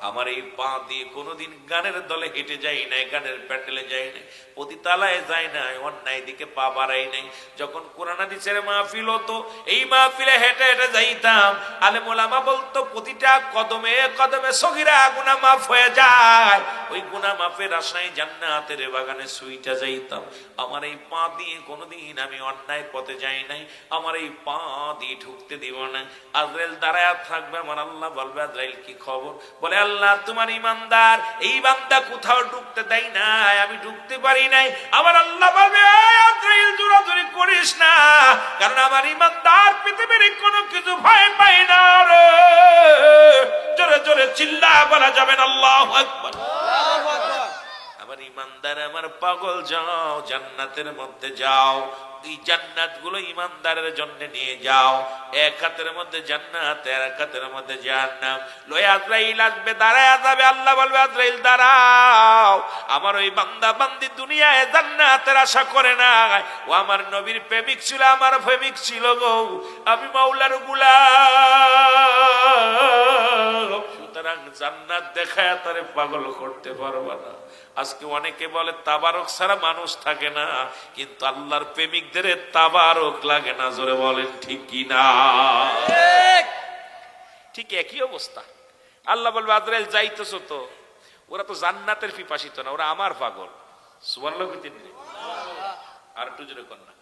[SPEAKER 1] আমার এই পা দিয়ে কোনোদিন গানের দলে হেঁটে যাই নাই, গানের প্যান্ডেলে যাই নাই, পতিতালায় যাই নাই, অন্যায় দিকে পা বাড়াই নাই। যখন কোরআন হাদিসের মাহফিল হতো, এই মাহফিলে হেঁটে হেঁটে যাইতাম, আলেম ওলামা বলতো প্রতিটা কদমে কদমে সগীরা গুনাহ মাফ হয়ে যায়, ওই গুনাহ মাফের আশায় জান্নাতের বাগানে সুইটা যাইতাম। আমার এই পা দিয়ে কোনোদিন আমি অন্যায় পথে যাই নাই, আমার এই পা দিয়ে ঢুকতে দিব না। আজরাইল দাঁড়ায় থাকবে, আমার আল্লাহ বলবে আজরাইল কি খবর? বলে আল্লাহ তোমার ইমানদার এই বান্দা কোথাও ঢুকতে দেয় নাই, আমি ঢুকতে পারি নাই। আমার আল্লাহ বলবে আজরাইল জোরাজুরি করিস না, কারণ আমার ইমানদার পৃথিবীর কোনো কিছু ভয় পায় না রে। জোরে জোরে চিল্লা বলা যাবেন আল্লাহু আকবার। আমার ইমানদার, আমার পাগল, যাও জান্নাতের মধ্যে যাও, এই জান্নাত গুলো ইমানদারের জন্য নিয়ে যাও। এক হাতের মধ্যে জান্নাত, এক হাতের মধ্যে জাহান্নাম। লয়ে আজরাইল আসবে, দাঁড়ায় যাবে, আল্লাহ বলবে আজরাইল দাঁড়াও, আমার ওই বান্দা বান্দি দুনিয়ায় জান্নাতের আশা করে না, ও আমার নবীর প্রেমিক ছিল, আমার প্রেমিক ছিল গো, আমি মাওলার গোলাম। সুতরাং জান্নাত দেখায় তারে পাগল করতে পারবা না। আজকে অনেকে বলে তাবারক ছাড়া মানুষ থাকে না, কিন্তু আল্লাহর প্রেমিকদের তাবারক লাগে না। জোরে বলেন ঠিক কি না? ঠিক একই অবস্থা। আল্লাহ বলবে আজরাইল যাইতেছো তো, ওরা তো জান্নাতের পিপাসিত না, ওরা আমার পাগল। সুবহানাল্লাহ। আর একটু জোরে কর না।